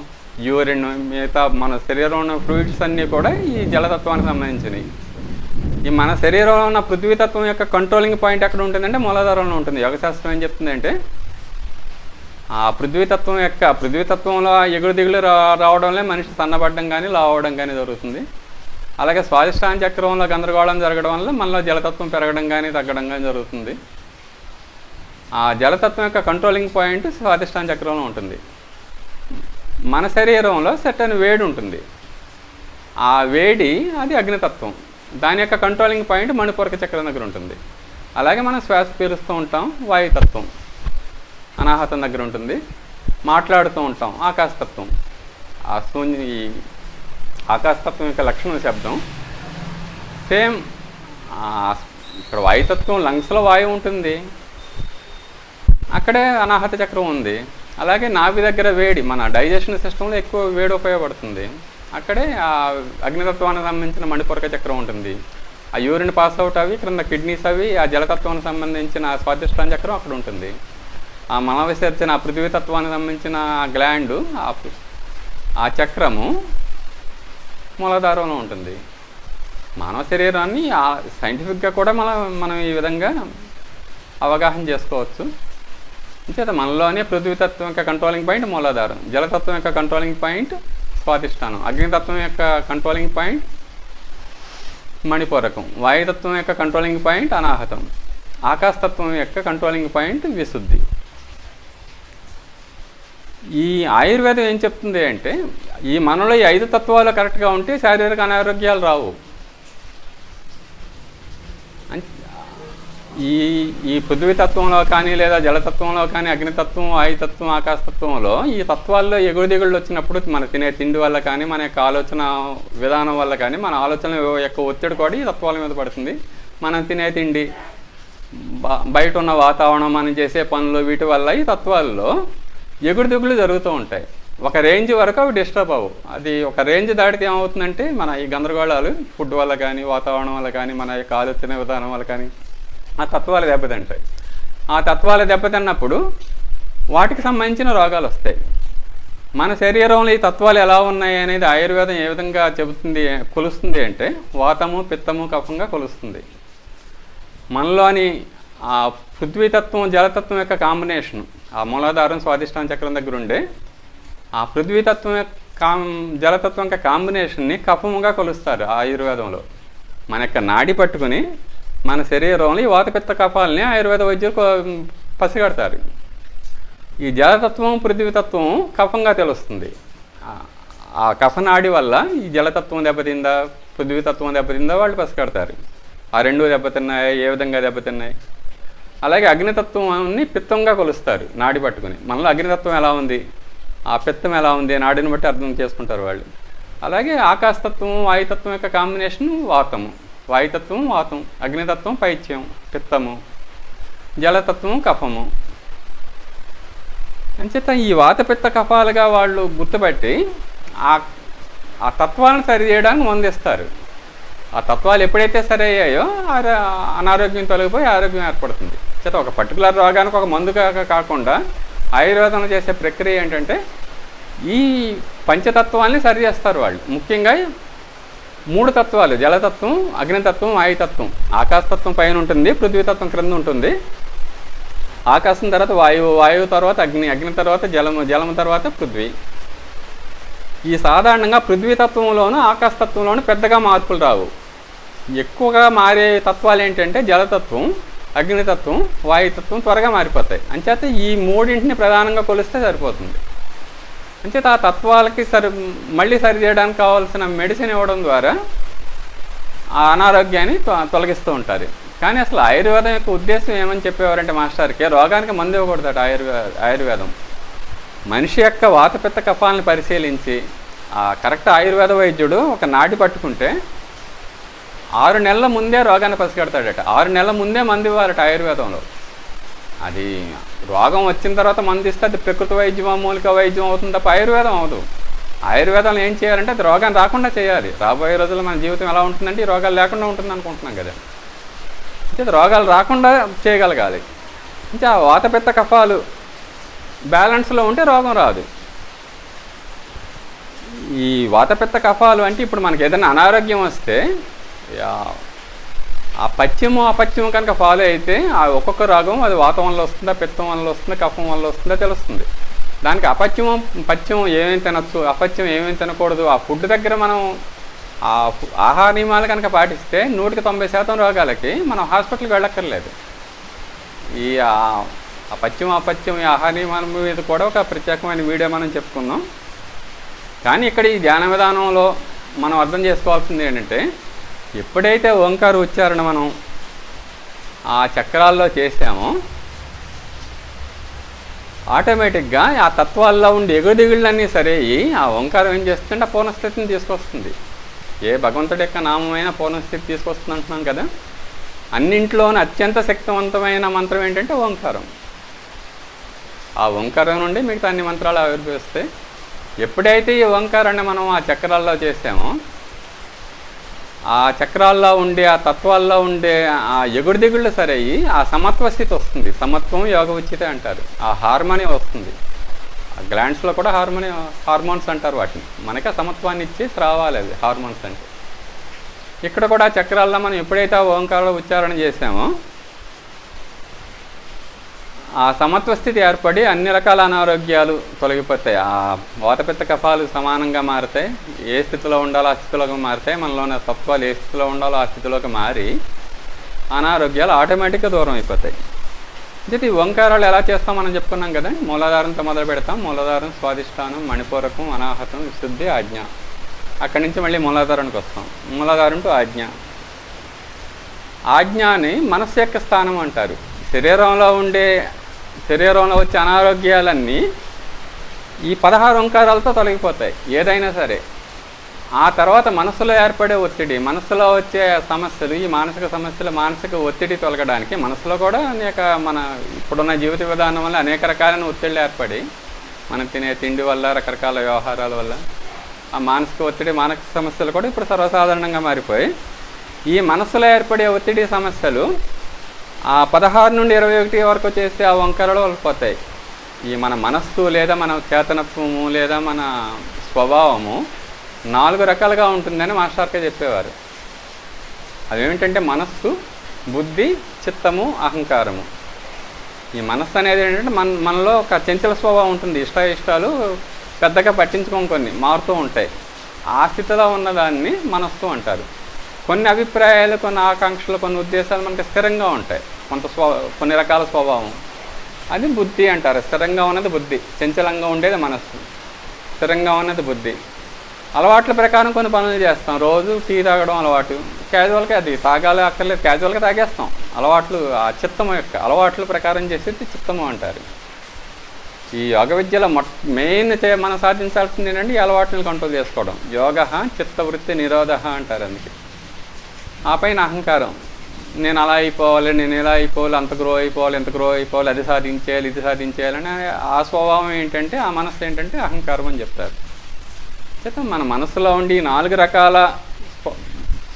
యూరిన్, మిగతా మన శరీరంలో ఉన్న ఫ్లూయిడ్స్ అన్నీ కూడా ఈ జలతత్వానికి సంబంధించినవి. ఈ మన శరీరంలో ఉన్న పృథ్వీతత్వం యొక్క కంట్రోలింగ్ పాయింట్ ఎక్కడ ఉంటుందంటే మూలాధారంలో ఉంటుంది. యోగశాస్త్రం ఏం చెప్తుందంటే ఆ పృథ్వీతత్వంలో ఎగుడు దిగులు రావడంలో మనిషి సన్నబడడం కానీ లావడం కానీ జరుగుతుంది. అలాగే స్వాధిష్టాన చక్రంలో గందరగోళం జరగడం వల్ల మనలో జలతత్వం పెరగడం కానీ తగ్గడం కానీ జరుగుతుంది. ఆ జలతత్వం యొక్క కంట్రోలింగ్ పాయింట్ స్వాధిష్టాన చక్రంలో ఉంటుంది. మన శరీరంలో సెట్ అని వేడి ఉంటుంది. ఆ వేడి అది అగ్నితత్వం. దాని యొక్క కంట్రోలింగ్ పాయింట్ మణిపూరక చక్రం దగ్గర ఉంటుంది. అలాగే మనం శ్వాస పీలుస్తూ ఉంటాం, వాయుతత్వం అనాహతం దగ్గర ఉంటుంది. మాట్లాడుతూ ఉంటాం, ఆకాశతత్వం. ఈ ఆకాశతత్వం యొక్క లక్షణం శబ్దం. సేమ్ ఇక్కడ వాయుతత్వం లంగ్స్లో వాయువు ఉంటుంది, అక్కడే అనాహత చక్రం ఉంది. అలాగే నాభి దగ్గర వేడి, మన డైజెషన్ సిస్టంలో ఎక్కువ వేడి ఉపయోగపడుతుంది, అక్కడే ఆ అగ్నితత్వానికి సంబంధించిన మణిపూరక చక్రం ఉంటుంది. ఆ యూరిన్ పాస్ అవుట్ అవి క్రింద కిడ్నీస్ అవి, ఆ జలతత్వానికి సంబంధించిన స్వాదిష్టాన చక్రం అక్కడ ఉంటుంది. ఆ మల విసర్జన పృథ్వీతత్వానికి సంబంధించిన గ్లాండ్, ఆ చక్రము మూలాధారంలో ఉంటుంది. మానవ శరీరాన్ని సైంటిఫిక్గా కూడా మనం ఈ విధంగా అవగాహన చేసుకోవచ్చు. అంచేత మనలోనే పృథ్వీతత్వం యొక్క కంట్రోలింగ్ పాయింట్ మూలాధారం, జలతత్వం యొక్క కంట్రోలింగ్ పాయింట్ స్వాదిష్టానం, అగ్నితత్వం యొక్క కంట్రోలింగ్ పాయింట్ మణిపూరకం, వాయుతత్వం యొక్క కంట్రోలింగ్ పాయింట్ అనాహతం, ఆకాశతత్వం యొక్క కంట్రోలింగ్ పాయింట్ విశుద్ధి. ఈ ఆయుర్వేదం ఏం చెప్తుంది అంటే, ఈ మనలో ఈ 5 తత్వాలు కరెక్ట్గా ఉంటే శారీరక అనారోగ్యాలు రావు. ఈ పృథ్వీతత్వంలో కానీ, లేదా జలతత్వంలో కానీ, అగ్నితత్వం, వాయుతత్వం, ఆకాశతత్వంలో ఈ తత్వాల్లో ఎగుడుదిగుళ్ళు వచ్చినప్పుడు మన తినే తిండి వల్ల కానీ, మన యొక్క ఆలోచన విధానం వల్ల కానీ, మన ఆలోచన యొక్క ఒత్తిడి కూడా ఈ తత్వాల మీద పడుతుంది. మనం తినే తిండి, బయట ఉన్న వాతావరణం, మనం చేసే పనులు, వీటి వల్ల ఈ తత్వాల్లో ఎగుడుదిగుళ్ళు జరుగుతూ ఉంటాయి. ఒక రేంజ్ వరకు అవి డిస్టర్బ్ అవ్వవు. అది ఒక రేంజ్ దాటితే ఏమవుతుందంటే, మన ఈ గందరగోళాలు ఫుడ్ వల్ల కానీ, వాతావరణం వల్ల కానీ, మన యొక్క ఆలోచన విధానం వల్ల కానీ ఆ తత్వాలు దెబ్బతింటాయి. ఆ తత్వాలు దెబ్బతిన్నప్పుడు వాటికి సంబంధించిన రోగాలు వస్తాయి. మన శరీరంలో ఈ తత్వాలు ఎలా ఉన్నాయి అనేది ఆయుర్వేదం ఏ విధంగా చెబుతుంది, కొలుస్తుంది అంటే, వాతము, పిత్తము, కఫంగా కొలుస్తుంది. మనలోని ఆ పృథ్వీతత్వం, జలతత్వం యొక్క కాంబినేషన్, ఆ మూలాధారం స్వాదిష్టాన చక్రం దగ్గర ఉండే ఆ పృథ్వీతత్వం యొక్క జలతత్వం యొక్క కాంబినేషన్ని కఫముగా కొలుస్తారు ఆయుర్వేదంలో. మన యొక్క నాడి పట్టుకుని మన శరీరంలో ఈ వాతపిత్త కఫాలని ఆయుర్వేద వైద్యులు పసిగడతారు. ఈ జలతత్వం, పృథ్వీతత్వం కఫంగా తెలుస్తుంది. ఆ కఫనాడి వల్ల ఈ జలతత్వం దెబ్బతిందా, పృథ్వీతత్వం దెబ్బతిందా వాళ్ళు పసిగడతారు. ఆ రెండు దెబ్బతిన్నాయి, ఏ విధంగా దెబ్బతిన్నాయి. అలాగే అగ్నితత్వాన్ని పిత్తంగా కొలుస్తారు నాడి పట్టుకుని. మనలో అగ్నితత్వం ఎలా ఉంది, ఆ పిత్తం ఎలా ఉంది, నాడిని బట్టి అర్థం చేసుకుంటారు వాళ్ళు. అలాగే ఆకాశతత్వం, వాయుతత్వం యొక్క కాంబినేషన్ వాతము, వాయుతత్వం వాతం, అగ్నితత్వం పైత్యం, పిత్తము, జలతత్వం కఫము. అంచేత ఈ వాతపిత్త కఫాలుగా వాళ్ళు గుర్తుపట్టి ఆ తత్వాలను సరి చేయడానికి మందిస్తారు. ఆ తత్వాలు ఎప్పుడైతే సరి అయ్యాయో అనారోగ్యం తొలగిపోయి ఆరోగ్యం ఏర్పడుతుంది. చేత ఒక పర్టికులర్ రోగానికి ఒక మందు కాకుండా ఆయుర్వేదంలో చేసే ప్రక్రియ ఏంటంటే, ఈ పంచతత్వాల్ని సరి చేస్తారు వాళ్ళు. ముఖ్యంగా 3 తత్వాలు, జలతత్వం, అగ్నితత్వం, వాయుతత్వం. ఆకాశతత్వం పైన ఉంటుంది, పృథ్వీతత్వం క్రింద ఉంటుంది. ఆకాశం తర్వాత వాయువు, వాయువు తర్వాత అగ్ని, అగ్ని తర్వాత జలము, జలము తర్వాత పృథ్వీ. ఈ సాధారణంగా పృథ్వీతత్వంలోనూ ఆకాశతత్వంలోనూ పెద్దగా మార్పులు రావు. ఎక్కువగా మారే తత్వాలు ఏంటంటే జలతత్వం, అగ్నితత్వం, వాయుతత్వం త్వరగా మారిపోతాయి. అంచేత ఈ 3ంటిని ప్రధానంగా కొలిస్తే సరిపోతుంది. అంచేత ఆ తత్వాలకి మళ్ళీ సరి చేయడానికి కావాల్సిన మెడిసిన్ ఇవ్వడం ద్వారా ఆ అనారోగ్యాన్ని తొలగిస్తూ ఉంటారు. కానీ అసలు ఆయుర్వేదం యొక్క ఉద్దేశం ఏమని చెప్పేవారంటే మాస్టర్కి, రోగానికి మందు ఇవ్వకూడదట ఆయుర్వేదం. మనిషి యొక్క వాతపిత్త కఫాలను పరిశీలించి ఆ కరెక్ట్ ఆయుర్వేద వైద్యుడు ఒక నాటి పట్టుకుంటే 6 నెలల ముందే రోగాన్ని పసిగడతాడట. 6 నెలల ముందే మందు ఇవ్వాలట ఆయుర్వేదంలో. అది రోగం వచ్చిన తర్వాత మందు ఇస్తే అది ప్రకృతి వైద్యం, మూలిక వైద్యం అవుతుంది తప్ప ఆయుర్వేదం అవదు. ఆయుర్వేదంలో ఏం చేయాలంటే అది రోగాన్ని రాకుండా చేయాలి. రాబోయే రోజుల్లో మన జీవితం ఎలా ఉంటుందంటే ఈ రోగాలు లేకుండా ఉంటుంది అనుకుంటున్నాం కదా. అంటే రోగాలు రాకుండా చేయగలగాలి. అంటే ఆ వాతపిత్త కఫాలు బ్యాలెన్స్లో ఉంటే రోగం రాదు. ఈ వాతపిత్త కఫాలు అంటే ఇప్పుడు మనకి ఏదైనా అనారోగ్యం వస్తే ఆ పథ్యము అపథ్యము కనుక ఫాలో అయితే ఆ ఒక్కొక్క రోగం అది వాతం వల్ల వస్తుందా, పిత్తం వల్ల వస్తుందా, కఫం వల్ల వస్తుందా తెలుస్తుంది. దానికి అపథ్యము పథ్యం ఏమేమి తినచ్చు, అపథ్యం ఏమేమి తినకూడదు, ఆ ఫుడ్ దగ్గర మనం ఆ ఆహార నియమాలు కనుక పాటిస్తే 100% రోగాలకి మనం హాస్పిటల్కి వెళ్ళక్కర్లేదు. ఈ అపథ్యం అపథ్యం ఈ ఆహార నియమాల మీద కూడా ఒక ప్రత్యేకమైన వీడియో మనం చెప్పుకుందాం. కానీ ఇక్కడ ఈ ధ్యాన విధానంలో మనం అర్థం చేసుకోవాల్సింది ఏంటంటే, ఎప్పుడైతే ఓంకార ఉచ్చారణ మనం ఆ చక్రాల్లో చేసామో ఆటోమేటిక్గా ఆ తత్వాల్లో ఉండి ఎగుదిగుళ్ళన్నీ సరే ఆ ఓంకారం ఏం చేస్తుంటే ఆ పూర్ణస్థితిని తీసుకొస్తుంది. ఏ భగవంతుడి యొక్క నామమైన పూర్ణస్థితి తీసుకొస్తుంది అంటున్నాం కదా. అన్నింట్లోనూ అత్యంత శక్తివంతమైన మంత్రం ఏంటంటే ఓంకారం. ఆ ఓంకారం నుండి మిగతా అన్ని మంత్రాలు ఆవిర్భవిస్తాయి. ఎప్పుడైతే ఈ ఓంకారాన్ని మనం ఆ చక్రాల్లో చేసామో ఆ చక్రాల్లో ఉండే ఆ తత్వాల్లో ఉండే ఆ ఎగుడు దిగుళ్ళు సరే ఆ సమత్వ స్థితి వస్తుంది. సమత్వం యోగ ఉచిత అంటారు. ఆ హార్మోని వస్తుంది. ఆ గ్లాండ్స్లో కూడా హార్మోన్స్ అంటారు వాటిని. మనకి ఆ సమత్వాన్ని ఇచ్చి రావాలి అది హార్మోన్స్ అంటే. ఇక్కడ కూడా చక్రాల్లో మనం ఎప్పుడైతే ఆ ఓంకారంలో ఉచ్చారణ చేసామో ఆ సమత్వ స్థితి ఏర్పడి అన్ని రకాల అనారోగ్యాలు తొలగిపోతాయి. ఆ వాతపిత్త కఫాలు సమానంగా మారుతాయి. ఏ స్థితిలో ఉండాలో ఆ స్థితిలోకి మారుతాయి. మనలోని సత్వాలు ఏ స్థితిలో ఉండాలో ఆ స్థితిలోకి మారి అనారోగ్యాలు ఆటోమేటిక్గా దూరం అయిపోతాయి. అయితే ఈ ఓంకారాలు ఎలా చేస్తాం మనం చెప్పుకున్నాం కదా. మూలాధారంతో మొదలు పెడతాం. మూలాధారం, స్వాధిష్టానం, మణిపూరకం, అనాహతం, విశుద్ధి, ఆజ్ఞ. అక్కడి నుంచి మళ్ళీ మూలాధారానికి వస్తాం. మూలాధారం టు ఆజ్ఞ. ఆజ్ఞని మనస్సు యొక్క స్థానం అంటారు. శరీరంలో వచ్చే అనారోగ్యాలన్నీ ఈ 16 ఓంకారాలతో తొలగిపోతాయి ఏదైనా సరే. ఆ తర్వాత మనసులో ఏర్పడే ఒత్తిడి, మనసులో వచ్చే సమస్యలు, ఈ మానసిక సమస్యలు, మానసిక ఒత్తిడి తొలగడానికి మనసులో కూడా మన ఇప్పుడున్న జీవిత విధానం వల్ల అనేక రకాలైన ఒత్తిళ్ళు ఏర్పడి మనం తినే తిండి వల్ల, రకరకాల వ్యవహారాల వల్ల ఆ మానసిక ఒత్తిడి, మానసిక సమస్యలు కూడా ఇప్పుడు సర్వసాధారణంగా మారిపోయి ఈ మనసులో ఏర్పడే ఒత్తిడి సమస్యలు ఆ 16 నుండి 21 వరకు చేస్తే ఆ ఓంకారాలు వెళ్ళిపోతాయి. ఈ మన మనస్సు లేదా మన చేతనత్వము లేదా మన స్వభావము 4 రకాలుగా ఉంటుందని మాస్టర్కే చెప్పేవారు. అవేమిటంటే మనస్సు, బుద్ధి, చిత్తము, అహంకారము. ఈ మనస్సు అనేది ఏంటంటే మనలో ఒక చంచల స్వభావం ఉంటుంది. ఇష్టాలు పెద్దగా పట్టించుకోని కొన్ని మారుతూ ఉంటాయి. ఆ స్థితిలో ఉన్నదాన్ని మనస్సు అంటారు. కొన్ని అభిప్రాయాలు, కొన్ని ఆకాంక్షలు, కొన్ని ఉద్దేశాలు మనకి స్థిరంగా ఉంటాయి. కొన్ని రకాల స్వభావం అది బుద్ధి అంటారు. స్థిరంగా ఉన్నది బుద్ధి, చంచలంగా ఉండేది మనస్సు, స్థిరంగా ఉన్నది బుద్ధి. అలవాట్ల ప్రకారం కొన్ని పనులు చేస్తాం. రోజు టీ తాగడం అలవాటు, క్యాజువల్గా అది తాగాలి అక్కర్లేదు, క్యాజువల్గా తాగేస్తాం. అలవాట్లు ఆ చిత్తము యొక్క అలవాట్ల ప్రకారం చేసేది చిత్తము అంటారు. ఈ యోగ విద్యలో మెయిన్ మనం సాధించాల్సింది ఏంటంటే ఈ అలవాట్లను కంట్రోల్ చేసుకోవడం. యోగ చిత్తవృత్తి నిరోధ అంటారు. అందుకే ఆ పైన అహంకారం, నేను అలా అయిపోవాలి, నేను ఇలా అయిపోవాలి, అంత గ్రో అయిపోవాలి, ఎంత గ్రో అయిపోవాలి, అది సాధించేయాలి, ఇది సాధించేయాలని ఆ స్వభావం ఏంటంటే, ఆ మనస్సు ఏంటంటే అహంకారం అని చెప్తారు. అయితే మన మనసులో ఉండి 4 రకాల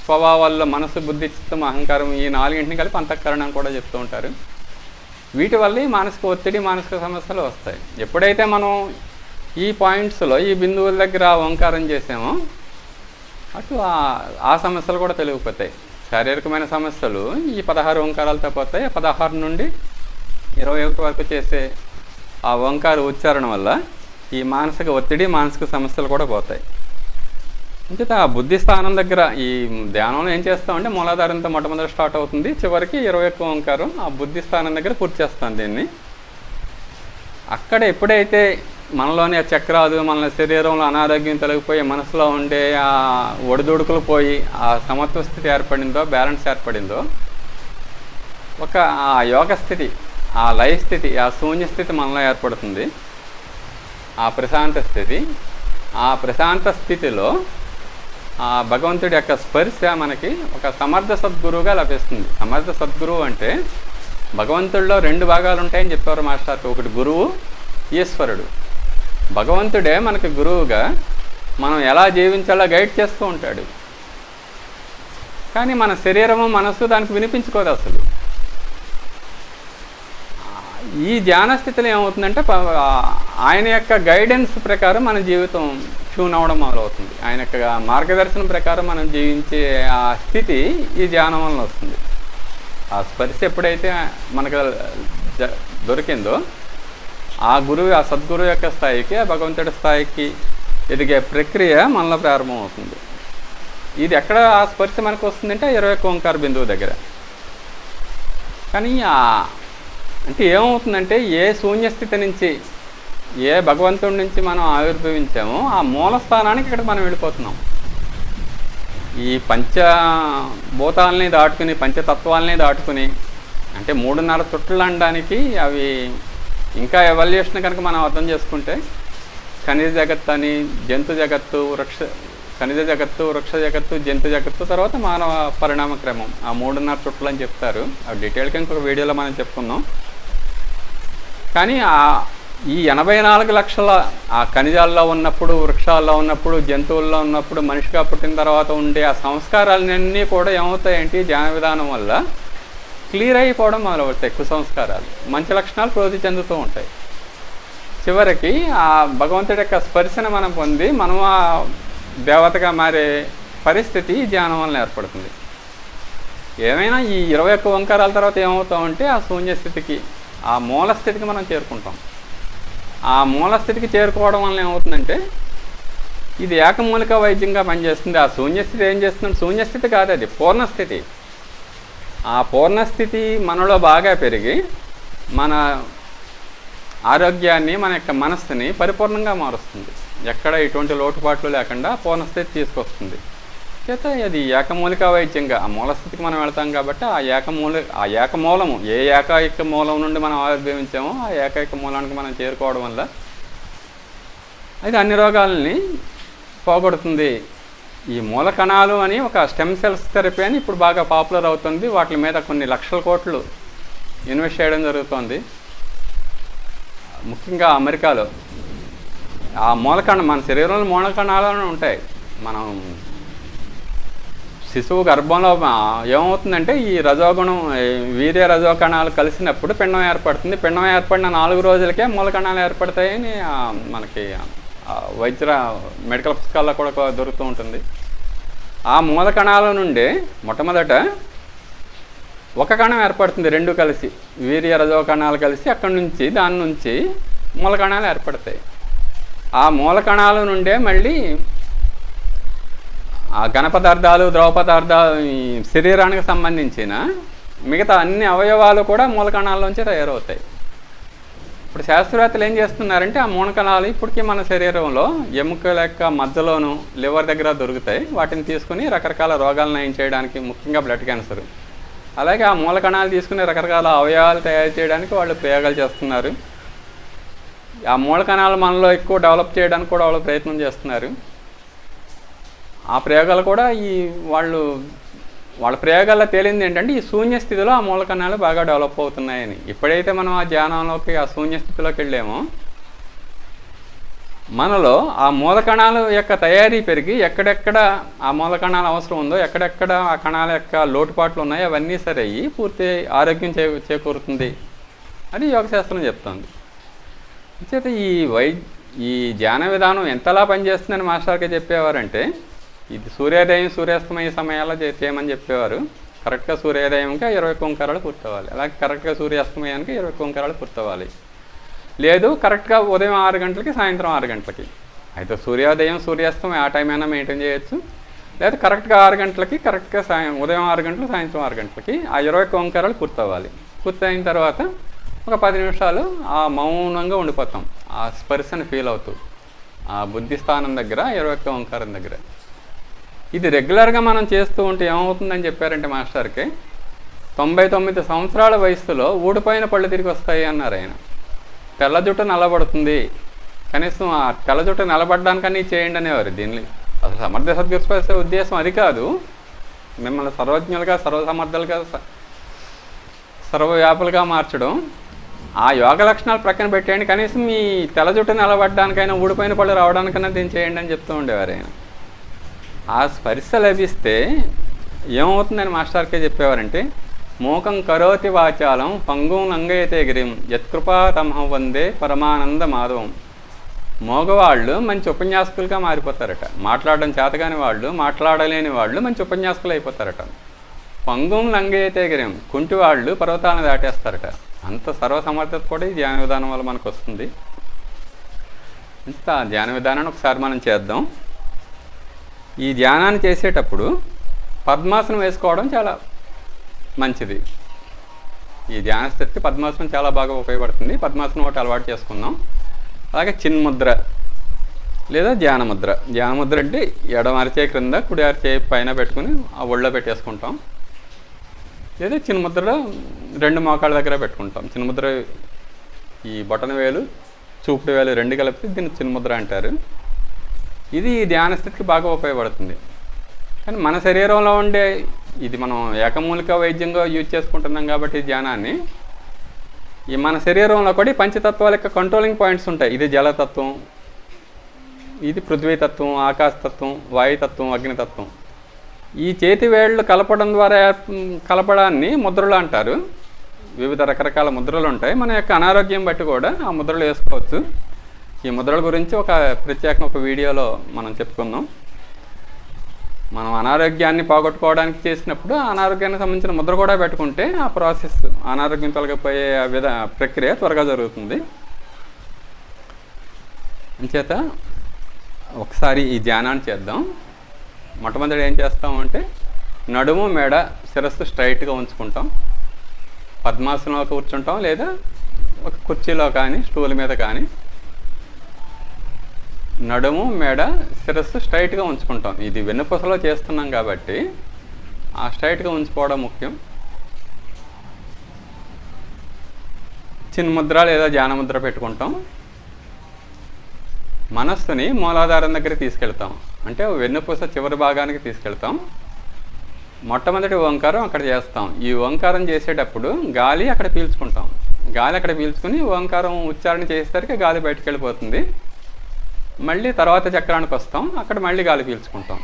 స్వభావాల్లో మనసు, బుద్ధి, చిత్తం, అహంకారం ఈ 4ంటిని కలిపి అంతఃకరణం కూడా చెప్తూ ఉంటారు. వీటి వల్ల ఈ మానసిక ఒత్తిడి, మానసిక సమస్యలు వస్తాయి. ఎప్పుడైతే మనం ఈ పాయింట్స్లో ఈ బిందువుల దగ్గర ఓంకారం చేసామో అటు ఆ సమస్యలు కూడా తొలగిపోతాయి. శారీరకమైన సమస్యలు ఈ 16 ఓంకారాలతో పోతాయి. 16 నుండి 21 వరకు చేసే ఆ ఓంకార ఉచ్చారణ వల్ల ఈ మానసిక ఒత్తిడి, మానసిక సమస్యలు కూడా పోతాయి. అంచేత ఆ బుద్ధి స్థానం దగ్గర ఈ ధ్యానంలో ఏం చేస్తామంటే మూలాధారంతో మొట్టమొదటి స్టార్ట్ అవుతుంది, చివరికి 21 ఓంకారం ఆ బుద్ధి స్థానం దగ్గర పూర్తి చేస్తాం దీన్ని. అక్కడ ఎప్పుడైతే మనలోని ఆ చక్రాలు, మన శరీరంలో అనారోగ్యం తొలగిపోయి మనసులో ఉండే ఆ ఒడిదుడుకులు పోయి ఆ సమత్వ స్థితి ఏర్పడిందో, బ్యాలెన్స్ ఏర్పడిందో, ఒక ఆ యోగ స్థితి, ఆ లయ స్థితి, ఆ శూన్య స్థితి మనలో ఏర్పడుతుంది. ఆ ప్రశాంత స్థితి, ఆ ప్రశాంత స్థితిలో ఆ భగవంతుడి యొక్క స్పర్శ మనకి ఒక సమర్థ సద్గురువుగా లభిస్తుంది. సమర్థ సద్గురువు అంటే భగవంతుడిలో 2 భాగాలు ఉంటాయని చెప్పారు మాస్టర్. ఒకటి గురువు, ఈశ్వరుడు. భగవంతుడే మనకి గురువుగా మనం ఎలా జీవించాలో గైడ్ చేస్తూ ఉంటాడు. కానీ మన శరీరము, మనస్సు దానికి వినిపించుకోదు అసలు. ఈ ధ్యాన స్థితిలో ఏమవుతుందంటే ఆయన యొక్క గైడెన్స్ ప్రకారం మన జీవితం ట్యూన్ అవ్వడం మొదలవుతుంది. ఆయన యొక్క మార్గదర్శనం ప్రకారం మనం జీవించే ఆ స్థితి ఈ ధ్యానం వలన వస్తుంది. ఆ స్పర్శ ఎప్పుడైతే మనకు దొరికిందో ఆ గురువు, ఆ సద్గురువు యొక్క స్థాయికి, ఆ భగవంతుడి స్థాయికి ఎదిగే ప్రక్రియ మనలో ప్రారంభమవుతుంది. ఇది ఎక్కడ ఆ స్పర్శ మనకు వస్తుందంటే 21 ఓంకార బిందువు దగ్గర. కానీ అంటే ఏమవుతుందంటే ఏ శూన్యస్థితి నుంచి, ఏ భగవంతుడి నుంచి మనం ఆవిర్భవించామో ఆ మూల స్థానానికి ఇక్కడ మనం వెళ్ళిపోతున్నాం. ఈ పంచభూతాలని దాటుకుని పంచతత్వాలని దాటుకుని అంటే 3.5 చుట్టలు అనడానికి అవి ఇంకా ఎవల్యూషన్ కనుక మనం అర్థం చేసుకుంటే ఖనిజ జగత్తు అని, జంతు జగత్తు, ఖనిజ జగత్తు, వృక్ష జగత్తు, జంతు జగత్తు, తర్వాత మానవ పరిణామ క్రమం, ఆ 3.5 చుట్టలు అని చెప్తారు. ఆ డీటెయిల్గా ఇంకొక వీడియోలో మనం చెప్పుకుందాం. కానీ ఈ 84 లక్షల ఆ ఖనిజాల్లో ఉన్నప్పుడు, వృక్షాల్లో ఉన్నప్పుడు, జంతువుల్లో ఉన్నప్పుడు, మనిషిగా పుట్టిన తర్వాత ఉండే ఆ సంస్కారాలన్నీ కూడా ఏమవుతాయంటే ధ్యాన విధానం వల్ల క్లియర్ అయిపోవడం మొదలవుతాయి. ఎక్కువ సంస్కారాలు, మంచి లక్షణాలు ప్రోధి చెందుతూ ఉంటాయి. చివరికి ఆ భగవంతుడి యొక్క స్పర్శను మనం పొంది మనం ఆ దేవతగా మారే పరిస్థితి ధ్యానం వల్ల ఏర్పడుతుంది. ఏమైనా ఈ 21 ఓంకారాల తర్వాత ఏమవుతామంటే ఆ శూన్యస్థితికి, ఆ మూల స్థితికి మనం చేరుకుంటాం. ఆ మూల స్థితికి చేరుకోవడం వల్ల ఏమవుతుందంటే ఇది ఏకమూలిక వైద్యంగా పనిచేస్తుంది. ఆ శూన్యస్థితి ఏం చేస్తుంది? శూన్యస్థితి కాదు, అది పూర్ణస్థితి. ఆ పూర్ణస్థితి మనలో బాగా పెరిగి మన ఆరోగ్యాన్ని, మన యొక్క మనస్సుని పరిపూర్ణంగా మారుస్తుంది. ఎక్కడ ఎటువంటి లోటుపాట్లు లేకుండా పూర్ణస్థితి తీసుకొస్తుంది. చేత అది ఏకమూలిక వైద్యంగా ఆ మూలస్థితికి మనం వెళ్తాం కాబట్టి ఆ ఏకమూలము, ఏ ఏకైక మూలం నుండి మనం ఆవిర్భవించామో ఆ ఏకైక మూలానికి మనం చేరుకోవడం వల్ల అది అన్ని రోగాలని పోగొడుతుంది. ఈ మూల కణాలు అని ఒక స్టెమ్ సెల్స్ థెరపీ అని ఇప్పుడు బాగా పాపులర్ అవుతుంది. వాటి మీద కొన్ని లక్షల కోట్లు ఇన్వెస్ట్ చేయడం జరుగుతుంది. ముఖ్యంగా అమెరికాలో ఆ మూలకణం, మన శరీరంలో మూలకణాలు ఉంటాయి. మనం శిశువు గర్భంలో ఏమవుతుందంటే ఈ రజోగుణం, వీర్య రజోకణాలు కలిసినప్పుడు పిండం ఏర్పడుతుంది. పిండం ఏర్పడిన 4 రోజులకే మూలకణాలు ఏర్పడతాయని మనకి మెడికల్ పుస్తకాల్లో కూడా దొరుకుతూ ఉంటుంది. ఆ మూలకణాల నుండి మొట్టమొదట ఒక కణం ఏర్పడుతుంది, 2 కలిసి, వీర్య రజోకణాలు కలిసి దాని నుంచి మూలకణాలు ఏర్పడతాయి. ఆ మూలకణాల నుండే మళ్ళీ ఆ ఘన పదార్థాలు, ద్రవ పదార్థాలు, శరీరానికి సంబంధించిన మిగతా అన్ని అవయవాలు కూడా మూలకణాల్లోంచి తయారవుతాయి. ఇప్పుడు శాస్త్రవేత్తలు ఏం చేస్తున్నారంటే ఆ మూలకణాలు ఇప్పటికీ మన శరీరంలో ఎముకల యొక్క మధ్యలోను, లివర్ దగ్గర దొరుకుతాయి. వాటిని తీసుకుని రకరకాల రోగాలను నయం చేయడానికి, ముఖ్యంగా బ్లడ్ క్యాన్సర్, అలాగే ఆ మూలకణాలు తీసుకుని రకరకాల అవయవాలు తయారు చేయడానికి వాళ్ళు ప్రయోగాలు చేస్తున్నారు. ఆ మూలకణాలు మనలో ఎక్కువ డెవలప్ చేయడానికి కూడా వాళ్ళు ప్రయత్నం చేస్తున్నారు. ఆ ప్రయోగాలు కూడా వాళ్ళ ప్రయోగాల్లో తేలింది ఏంటంటే ఈ శూన్యస్థితిలో ఆ మూలకణాలు బాగా డెవలప్ అవుతున్నాయని. ఎప్పుడైతే మనం ఆ ధ్యానంలోకి, ఆ శూన్యస్థితిలోకి వెళ్ళామో మనలో ఆ మూలకణాల యొక్క తయారీ పెరిగి ఎక్కడెక్కడ ఆ మూలకణాలు అవసరం ఉందో, ఎక్కడెక్కడ ఆ కణాల యొక్క లోటుపాట్లు ఉన్నాయో అవన్నీ సరే అయ్యి పూర్తి ఆరోగ్యం చేకూరుతుంది అని యోగశాస్త్రం చెప్తుంది. చేత ఈ ధ్యాన విధానం ఎంతలా పనిచేస్తుందని మాస్టర్గా చెప్పేవారంటే ఇది సూర్యోదయం, సూర్యాస్తమయ సమయాల్లో చేయమని చెప్పేవారు. కరెక్ట్గా సూర్యోదయంగా 21 ఓంకారాలు పూర్తవ్వాలి, అలాగే కరెక్ట్గా సూర్యాస్తమయానికి 21 ఓంకారాలు పూర్తవ్వాలి. లేదు కరెక్ట్గా ఉదయం 6 గంటలకి, సాయంత్రం 6 గంటలకి, అయితే సూర్యోదయం, సూర్యాస్తమయం ఆ టైం అయినా మెయింటైన్ చేయొచ్చు. లేదా కరెక్ట్గా 6 గంటలకి, కరెక్ట్గా ఉదయం 6 గంటలు, సాయంత్రం 6 గంటలకి ఆ 21 ఓంకారాలు పూర్తవ్వాలి. పూర్తయిన తర్వాత ఒక 10 నిమిషాలు ఆ మౌనంగా ఉండిపోతాం, ఆ స్పర్శను ఫీల్ అవుతూ ఆ బుద్ధి స్థానం దగ్గర, 21 ఓంకారం దగ్గర. ఇది రెగ్యులర్గా మనం చేస్తూ ఉంటే ఏమవుతుందని చెప్పారంటే మాస్టర్కి 99 సంవత్సరాల వయసులో ఊడిపోయిన పళ్ళు తిరిగి వస్తాయి అన్నారు ఆయన. తెల్ల జుట్టు నల్లబడుతుంది, కనీసం ఆ తెల్ల జుట్టు నిలబడడానికన్నీ చేయండి అనేవారు. దీన్ని అసలు సమర్థ సద్గురు ఉద్దేశం అది కాదు, మిమ్మల్ని సర్వజ్ఞులుగా, సర్వసమర్థులుగా, సర్వవ్యాపులుగా మార్చడం. ఆ యోగ లక్షణాలు ప్రక్కన పెట్టేయండి, కనీసం మీ తెల్ల జుట్టు నిలబడడానికైనా, ఊడిపోయిన పళ్ళు రావడానికైనా దీన్ని చేయండి అని చెప్తూ ఉండేవారు ఆయన. ఆ స్పర్శ లభిస్తే ఏమవుతుందని మాస్టర్కే చెప్పేవారంటే మూకం కరోతి వాచాలం పంగుం లంగయతే గిరిం యత్కృపా తమహం వందే పరమానంద మాధవం. మగవాళ్ళు మంచి ఉపన్యాసకులుగా మారిపోతారట, మాట్లాడడం చేతగాని వాళ్ళు, మాట్లాడలేని వాళ్ళు మంచి ఉపన్యాసకులు అయిపోతారట. పంగుం లంగయతే గిరిం, కుంటి వాళ్ళు పర్వతాలను దాటేస్తారట. అంత సర్వసమర్థత కూడా ఈ ధ్యాన విధానం వల్ల మనకు వస్తుంది. ఇంత ధ్యాన విధానాన్ని ఒకసారి మనం చేద్దాం. ఈ ధ్యానాన్ని చేసేటప్పుడు పద్మాసనం వేసుకోవడం చాలా మంచిది. ఈ ధ్యాన స్థితికి పద్మాసనం చాలా బాగా ఉపయోగపడుతుంది. పద్మాసనం ఒకటి అలవాటు చేసుకుందాం. అలాగే చిన్ముద్ర, లేదా ధ్యానముద్ర. ధ్యానముద్ర అంటే ఎడమ అరచేయి క్రింద కుడి అరచేయి పైన పెట్టుకుని ఆ ఒళ్ళో పెట్టేసుకుంటాం. లేదా చిన్నముద్ర రెండు మోకాళ్ళ దగ్గర పెట్టుకుంటాం. చిన్నముద్ర ఈ బొటన వేలు చూపుడు వేలు రెండు కలిపి దీన్ని చిన్నముద్ర అంటారు. ఇది ఈ ధ్యాన స్థితికి బాగా ఉపయోగపడుతుంది. కానీ మన శరీరంలో ఉండే ఇది మనం ఏకమూలిక వైద్యంగా యూజ్ చేసుకుంటున్నాం కాబట్టి ఈ ధ్యానాన్ని ఈ మన శరీరంలో కూడా పంచతత్వాల యొక్క కంట్రోలింగ్ పాయింట్స్ ఉంటాయి. ఇది జలతత్వం, ఇది పృథ్వీతత్వం, ఆకాశతత్వం, వాయుతత్వం, అగ్నితత్వం. ఈ చేతి వేళ్ళు కలపడం ద్వారా కలపడాన్ని ముద్రలు అంటారు. వివిధ రకరకాల ముద్రలు ఉంటాయి. మన యొక్క అనారోగ్యం బట్టి కూడా ఆ ముద్రలు వేసుకోవచ్చు. ఈ ముద్రల గురించి ఒక వీడియోలో మనం చెప్పుకుందాం. మనం అనారోగ్యాన్ని పోగొట్టుకోవడానికి చేసినప్పుడు అనారోగ్యానికి సంబంధించిన ముద్ర కూడా పెట్టుకుంటే ఆ ప్రాసెస్ అనారోగ్యం తొలగిపోయే ప్రక్రియ త్వరగా జరుగుతుంది. అంచేత ఒకసారి ఈ ధ్యానాన్ని చేద్దాం. మొట్టమొదటి ఏం చేస్తామంటే నడుము మెడ శిరస్సు స్ట్రైట్గా ఉంచుకుంటాం. పద్మాసనంలో కూర్చుంటాం లేదా ఒక కుర్చీలో కానీ స్టూల్ మీద కానీ నడుము మెడ శిరస్సు స్ట్రైట్గా ఉంచుకుంటాం. ఇది వెన్నుపూసలో చేస్తున్నాం కాబట్టి ఆ స్ట్రైట్గా ఉంచుకోవడం ముఖ్యం. చిన్ముద్ర లేదా ధ్యానముద్ర పెట్టుకుంటాం. మనస్సుని మూలాధారం దగ్గర తీసుకెళ్తాం. అంటే వెన్నుపూస చివరి భాగానికి తీసుకెళ్తాం. మొట్టమొదటి ఓంకారం అక్కడ చేస్తాం. ఈ ఓంకారం చేసేటప్పుడు గాలి అక్కడ పీల్చుకుంటాం. గాలి అక్కడ పీల్చుకుని ఓంకారం ఉచ్చారణ చేసేసరికి గాలి బయటకు వెళ్ళిపోతుంది. మళ్ళీ తర్వాత చక్రానికి వస్తాం. అక్కడ మళ్ళీ గాలి పీల్చుకుంటాం.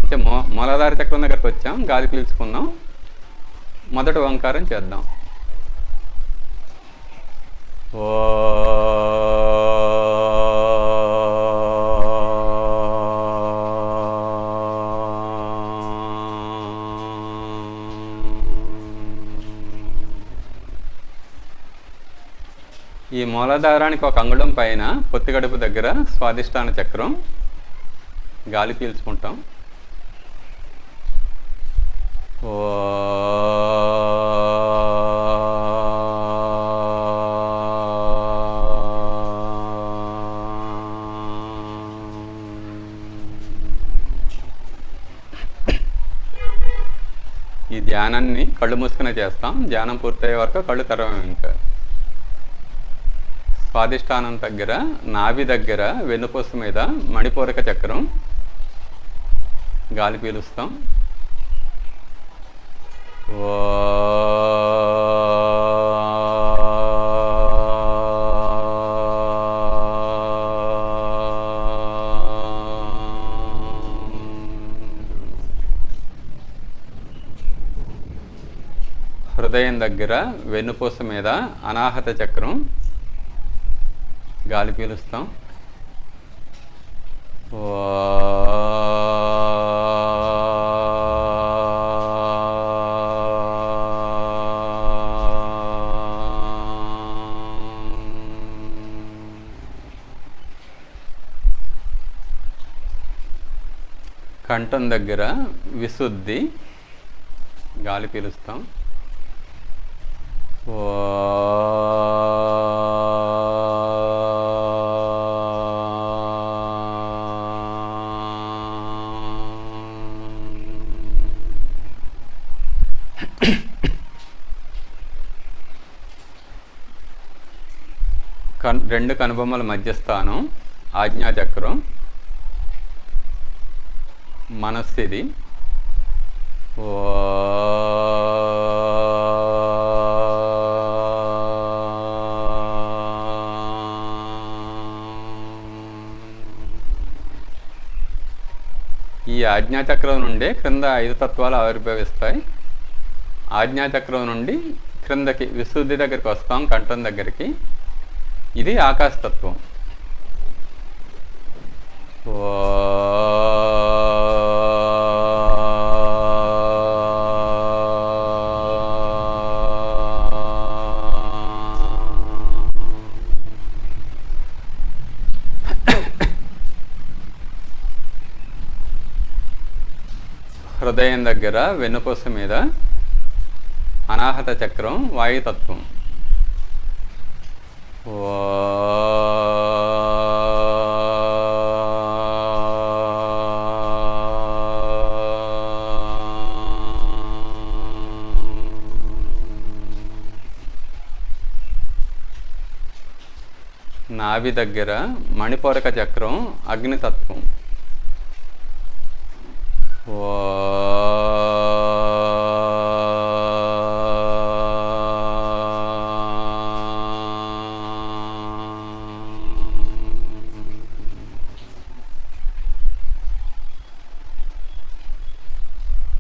అంటే మూలాధార చక్రం దగ్గరకు వచ్చాం, గాలి పీల్చుకుందాం. మొదటి ఓంకారం చేద్దాం. ఓ ఈ మూలాధారానికి ఒక అంగుళం పైన పొత్తికడుపు దగ్గర స్వాదిష్టాన చక్రం. గాలి పీల్చుకుంటాం. ఓ ఈ ధ్యానాన్ని కళ్ళు మూసుకునే చేస్తాం. ధ్యానం పూర్తయ్యే వరకు కళ్ళు తెరవం. ఇంకా స్వాదిష్టానం దగ్గర నాభి దగ్గర వెన్నుపూస మీద మణిపూరక చక్రం. గాలి పీలుస్తాం. ఓ హృదయం దగ్గర వెన్నుపూస మీద అనాహత చక్రం. గాలి పీలుస్తాం. కంఠం దగ్గర విశుద్ధి. గాలి పీలుస్తాం. రెండు కనుబొమ్మల మధ్యస్థానం ఆజ్ఞాచక్రం. మనస్సిది. ఈ ఆజ్ఞాచక్రం నుండి క్రింద 5 తత్వాలు ఆవిర్భవిస్తాయి. ఆజ్ఞాచక్రం నుండి క్రిందకి విశుద్ధి దగ్గరికి వస్తాం, కంఠం దగ్గరికి. ఇది ఆకాశతత్వం. హృదయం దగ్గర వెన్నుపూస మీద అనాహత చక్రం, వాయుతత్వం. ఓ నాభి దగ్గర మణిపూరక చక్రం అగ్నితత్వం.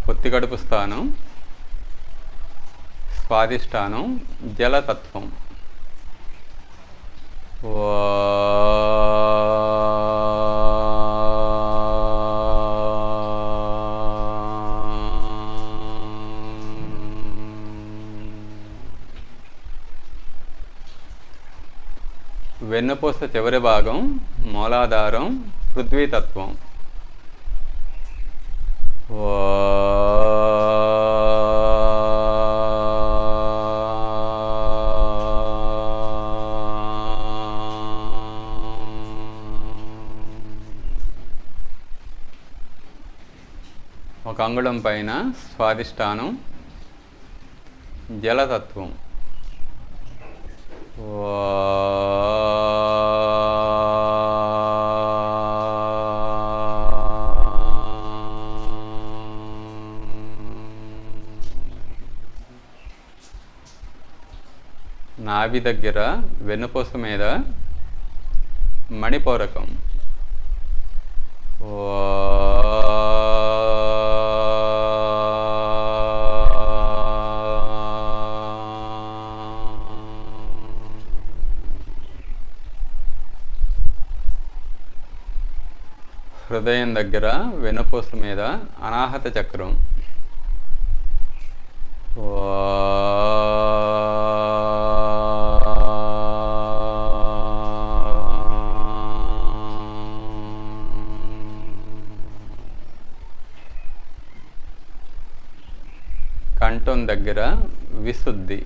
పొత్తికడుపు స్థానం స్వాదిష్టానం జలతత్వం. వెన్నుపూస చివరి భాగం మూలాధారం పృథ్వీతత్వం. ఒక అంగుళం పైన స్వాదిష్టానం జలతత్వం. నాభి దగ్గర వెన్నుపూస మీద మణిపూరకం. హృదయం దగ్గర వెన్నుపూస మీద అనాహత చక్రం. కంఠం దగ్గర విశుద్ధి.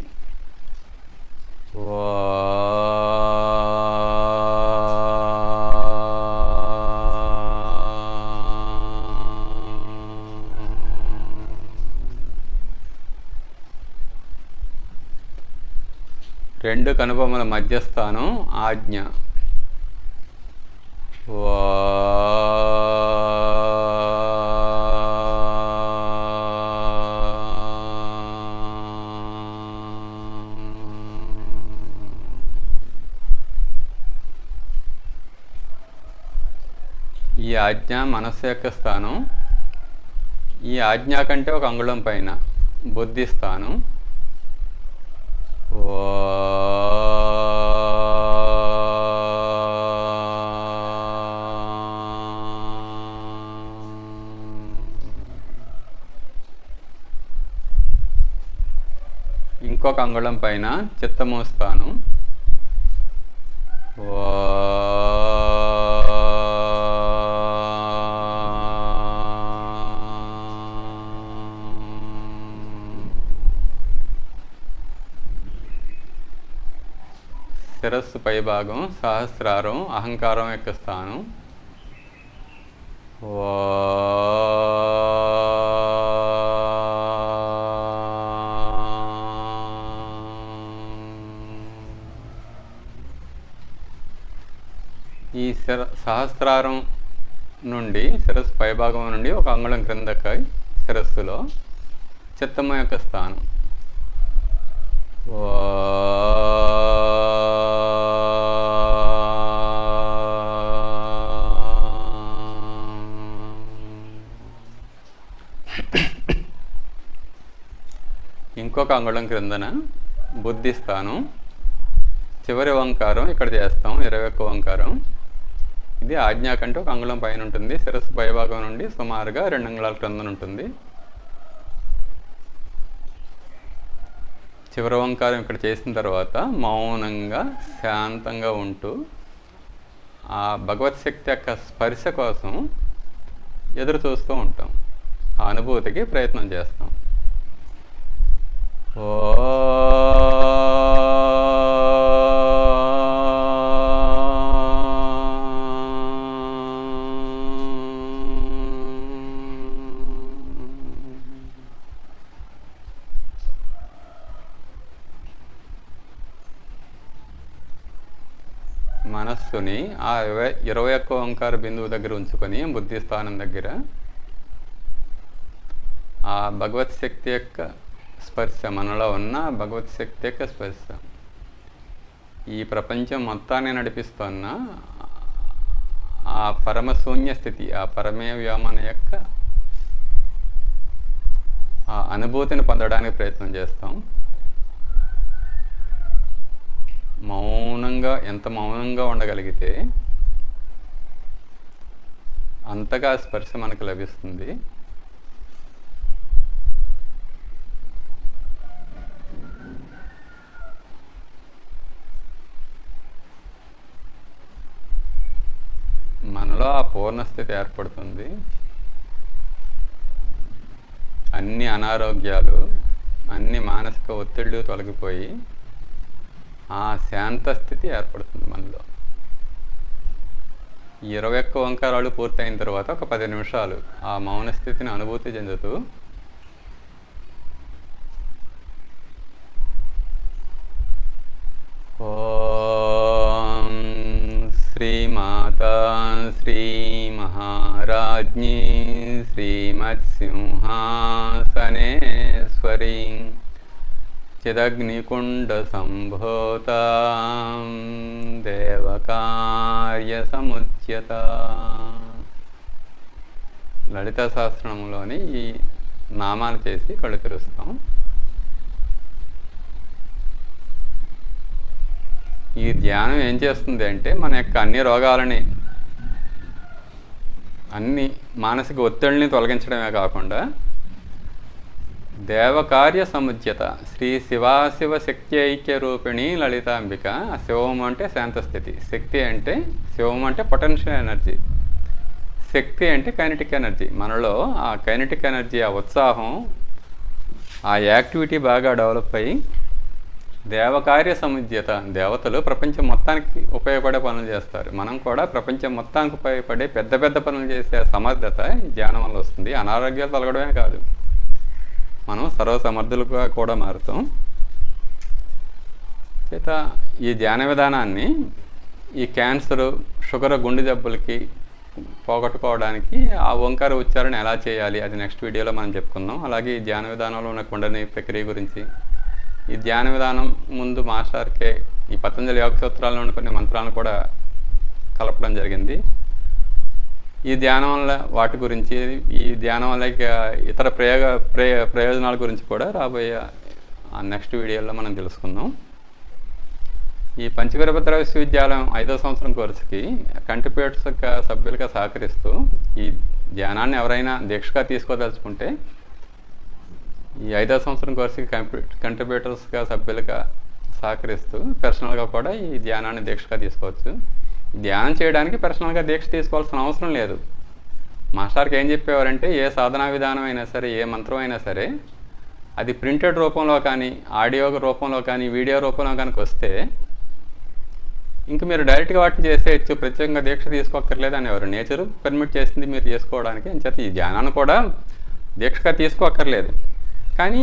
రెండు కనుబొమ్మల మధ్యస్థానం ఆజ్ఞ. ఈ ఆజ్ఞ మనస్సు యొక్క స్థానం. ఈ ఆజ్ఞ కంటే ఒక అంగుళం పైన బుద్ధి స్థానం. ఇంకొక అంగుళం పైన చిత్తము స్థానం. శిరస్సు పైభాగం సహస్రారం అహంకారం యొక్క స్థానం. ఈ సహస్రారం నుండి శిరస్సు పైభాగం నుండి ఒక అంగుళం క్రిందకి శిరస్సులో చిత్తము యొక్క స్థానం. ఇంకొక అంగుళం క్రిందన బుద్ధి స్థానం. చివరి ఓంకారం ఇక్కడ చేస్తాం, 21వ ఓంకారం. ఇది ఆజ్ఞా కంటే ఒక అంగుళం పైన ఉంటుంది. శిరస్సు పైభాగం నుండి సుమారుగా 2 అంగుళాల క్రిందన ఉంటుంది. చివరి ఓంకారం ఇక్కడ చేసిన తర్వాత మౌనంగా శాంతంగా ఉంటూ ఆ భగవత్ శక్తి యొక్క స్పర్శ కోసం ఎదురు చూస్తూ ఉంటాం. ఆ అనుభూతికి ప్రయత్నం చేస్తాం. మనస్సుని ఆ 21 ఓంకార బిందువు దగ్గర ఉంచుకొని బుద్ధి స్థానం దగ్గర ఆ భగవత్ శక్తి యొక్క స్పర్శ, మనలో ఉన్న భగవత్ శక్తి యొక్క స్పర్శ ఈ ప్రపంచం మొత్తాన్ని నడిపిస్తున్న ఆ పరమశూన్య స్థితి, ఆ పరమే వ్యోమన యొక్క ఆ అనుభూతిని పొందడానికి ప్రయత్నం చేస్తాం. మౌనంగా, ఎంత మౌనంగా ఉండగలిగితే అంతగా స్పర్శ మనకు లభిస్తుంది. మనలో ఆ పూర్ణస్థితి ఏర్పడుతుంది. అన్ని అనారోగ్యాలు, అన్ని మానసిక ఒత్తిళ్ళు తొలగిపోయి ఆ శాంత స్థితి ఏర్పడుతుంది మనలో. 21 ఓంకారాలు పూర్తయిన తర్వాత ఒక 10 నిమిషాలు ఆ మౌన స్థితిని అనుభూతి చెందుతూ ఓం శ్రీమాతా శ్రీ మహారాజ్ఞీ శ్రీమత్సింహాసనేశ్వరీ చిదగ్నికుండ సంభూతాం దేవకార్య సముచ్యత. లలిత సహస్రనామంలోని ఈ నామాలు చేసి కళ్ళు తెరుస్తాం. ఈ ధ్యానం ఏం చేస్తుంది అంటే మన యొక్క అన్ని రోగాలని, అన్ని మానసిక ఒత్తిడిని తొలగించడమే కాకుండా దేవకార్య సముజ్యత శ్రీ శివాశివ శక్తి ఐక్య రూపిణి లలితాంబిక. శివం అంటే శాంతస్థితి, శక్తి అంటే, శివం అంటే పొటెన్షియల్ ఎనర్జీ, శక్తి అంటే కైనెటిక్ ఎనర్జీ. మనలో ఆ కైనెటిక్ ఎనర్జీ, ఆ ఉత్సాహం, ఆ యాక్టివిటీ బాగా డెవలప్ అయ్యి దేవకార్య సముజ్యత, దేవతలు ప్రపంచం మొత్తానికి ఉపయోగపడే పనులు చేస్తారు. మనం కూడా ప్రపంచం మొత్తానికి ఉపయోగపడే పెద్ద పెద్ద పనులు చేసే సమర్థత ఈ ధ్యానం వల్ల వస్తుంది. అనారోగ్యాలు తొలగడమే కాదు, మనం సర్వసమర్థులుగా కూడా మారుతాం. చేత ఈ ధ్యాన విధానాన్ని ఈ క్యాన్సరు, షుగర్, గుండె జబ్బులకి పోగొట్టుకోవడానికి ఆ ఓంకార ఉచ్చారణ ఎలా చేయాలి అది నెక్స్ట్ వీడియోలో మనం చెప్పుకుందాం. అలాగే ఈ ధ్యాన విధానంలో ఉన్న కుండలిని ప్రక్రియ గురించి, ఈ ధ్యాన విధానం ముందు మాస్టర్కే ఈ పతంజలి యోగ సూత్రాల్లో ఉన్న కొన్ని మంత్రాలను కూడా కలపడం జరిగింది. ఈ ధ్యానం వల్ల వాటి గురించి, ఈ ధ్యానం వల్ల ఇతర ప్రయోజనాల గురించి కూడా రాబోయే నెక్స్ట్ వీడియోలో మనం తెలుసుకుందాం. ఈ పంచవీరభద్ర విశ్వవిద్యాలయం 5వ సంవత్సరం కోర్సుకి కంట్రిబ్యూటర్స్ సభ్యులుగా సహకరిస్తూ ఈ ధ్యానాన్ని ఎవరైనా దీక్షగా తీసుకోదలుచుకుంటే ఈ 5వ సంవత్సరం కోర్సుకి కంట్రిబ్యూటర్స్గా సభ్యులుగా సహకరిస్తూ పర్సనల్గా కూడా ఈ ధ్యానాన్ని దీక్షగా తీసుకోవచ్చు. ధ్యానం చేయడానికి పర్సనల్గా దీక్ష తీసుకోవాల్సిన అవసరం లేదు. మాస్టర్కి ఏం చెప్పేవారంటే ఏ సాధనా విధానం అయినా సరే, ఏ మంత్రం అయినా సరే అది ప్రింటెడ్ రూపంలో కానీ, ఆడియో రూపంలో కానీ, వీడియో రూపంలో కనుక వస్తే ఇంక మీరు డైరెక్ట్గా వాటిని చేసేయచ్చు, ప్రత్యేకంగా దీక్ష తీసుకోక్కర్లేదు అనేవారు. నేచరు పర్మిట్ చేసింది మీరు చేసుకోవడానికి. అని చేత ఈ ధ్యానాన్ని కూడా దీక్షగా తీసుకోక్కర్లేదు. కానీ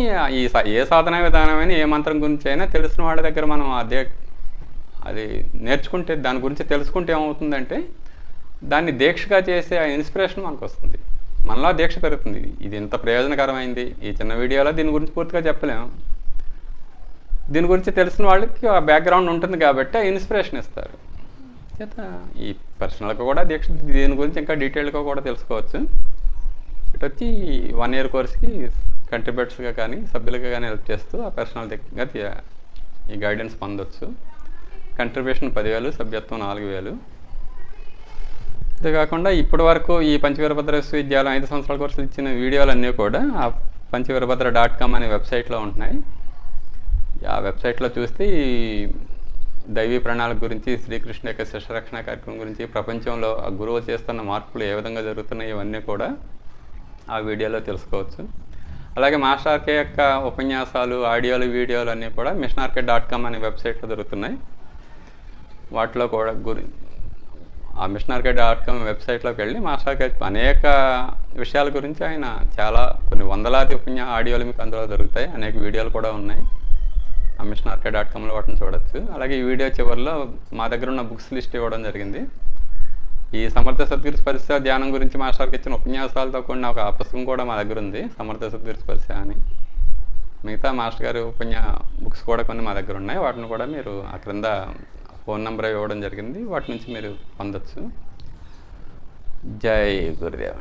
ఏ సాధనా విధానమైనా, ఏ మంత్రం గురించి అయినా తెలిసిన వాళ్ళ దగ్గర మనం అది నేర్చుకుంటే, దాని గురించి తెలుసుకుంటే ఏమవుతుందంటే దాన్ని దీక్షగా చేసే ఆ ఇన్స్పిరేషన్ మనకు వస్తుంది, మనలో దీక్ష పెరుగుతుంది. ఇది ఇంత ప్రయోజనకరమైంది, ఈ చిన్న వీడియోలో దీని గురించి పూర్తిగా చెప్పలేము. దీని గురించి తెలిసిన వాళ్ళకి ఆ బ్యాక్గ్రౌండ్ ఉంటుంది కాబట్టి ఆ ఇన్స్పిరేషన్ ఇస్తారు. చేత ఈ పర్సనల్గా కూడా దీక్ష దీని గురించి ఇంకా డీటెయిల్గా కూడా తెలుసుకోవచ్చు. ఇటు వచ్చి 1 year కోర్స్కి కంట్రిబ్యూటర్స్గా కానీ, సభ్యులుగా కానీ హెల్ప్ చేస్తూ ఆ పర్సనల్ దగ్గరగా ఈ గైడెన్స్ పొందవచ్చు. కంట్రిబ్యూషన్ 10,000, సభ్యత్వం 4,000. అంతేకాకుండా ఇప్పటి వరకు ఈ పంచవీరభద్ర విశ్వవిద్యాలయం 5 సంవత్సరాల కోర్సులు ఇచ్చిన వీడియోలన్నీ కూడా ఆ పంచవీరభద్ర.com అనే వెబ్సైట్లో ఉంటున్నాయి. ఆ వెబ్సైట్లో చూస్తే దైవీ ప్రణాళిక గురించి, శ్రీకృష్ణ యొక్క శిష్యరక్షణ కార్యక్రమం గురించి, ప్రపంచంలో ఆ గురువు చేస్తున్న మార్పులు ఏ విధంగా జరుగుతున్నాయి ఇవన్నీ కూడా ఆ వీడియోలో తెలుసుకోవచ్చు. అలాగే మాస్టర్కే యొక్క ఉపన్యాసాలు, ఆడియోలు, వీడియోలు అన్నీ కూడా missionark.com అనే వెబ్సైట్లో దొరుకుతున్నాయి. వాటిలో కూడా ఆ missionark.com వెబ్సైట్లోకి వెళ్ళి మాస్టర్కే అనేక విషయాల గురించి ఆయన చాలా కొన్ని వందలాది ఆడియోలు మీకు అందులో దొరుకుతాయి. అనేక వీడియోలు కూడా ఉన్నాయి. amishnaarke.comలో వాటిని చూడొచ్చు. అలాగే ఈ వీడియో చివరిలో మా దగ్గర ఉన్న బుక్స్ లిస్ట్ ఇవ్వడం జరిగింది. ఈ సమర్థ సద్గురు స్పర్శ ధ్యానం గురించి మాస్టర్కి ఇచ్చిన ఉపన్యాసాలతో కూడిన ఒక పుస్తకం కూడా మా దగ్గర ఉంది, సమర్థ సద్గురు స్పర్శ అని. మిగతా మాస్టర్ గారి బుక్స్ కూడా కొన్ని మా దగ్గర ఉన్నాయి. వాటిని కూడా మీరు ఆ క్రింద ఫోన్ నెంబర్ ఇవ్వడం జరిగింది, వాటి నుంచి మీరు పొందొచ్చు. జై గురుదేవ్.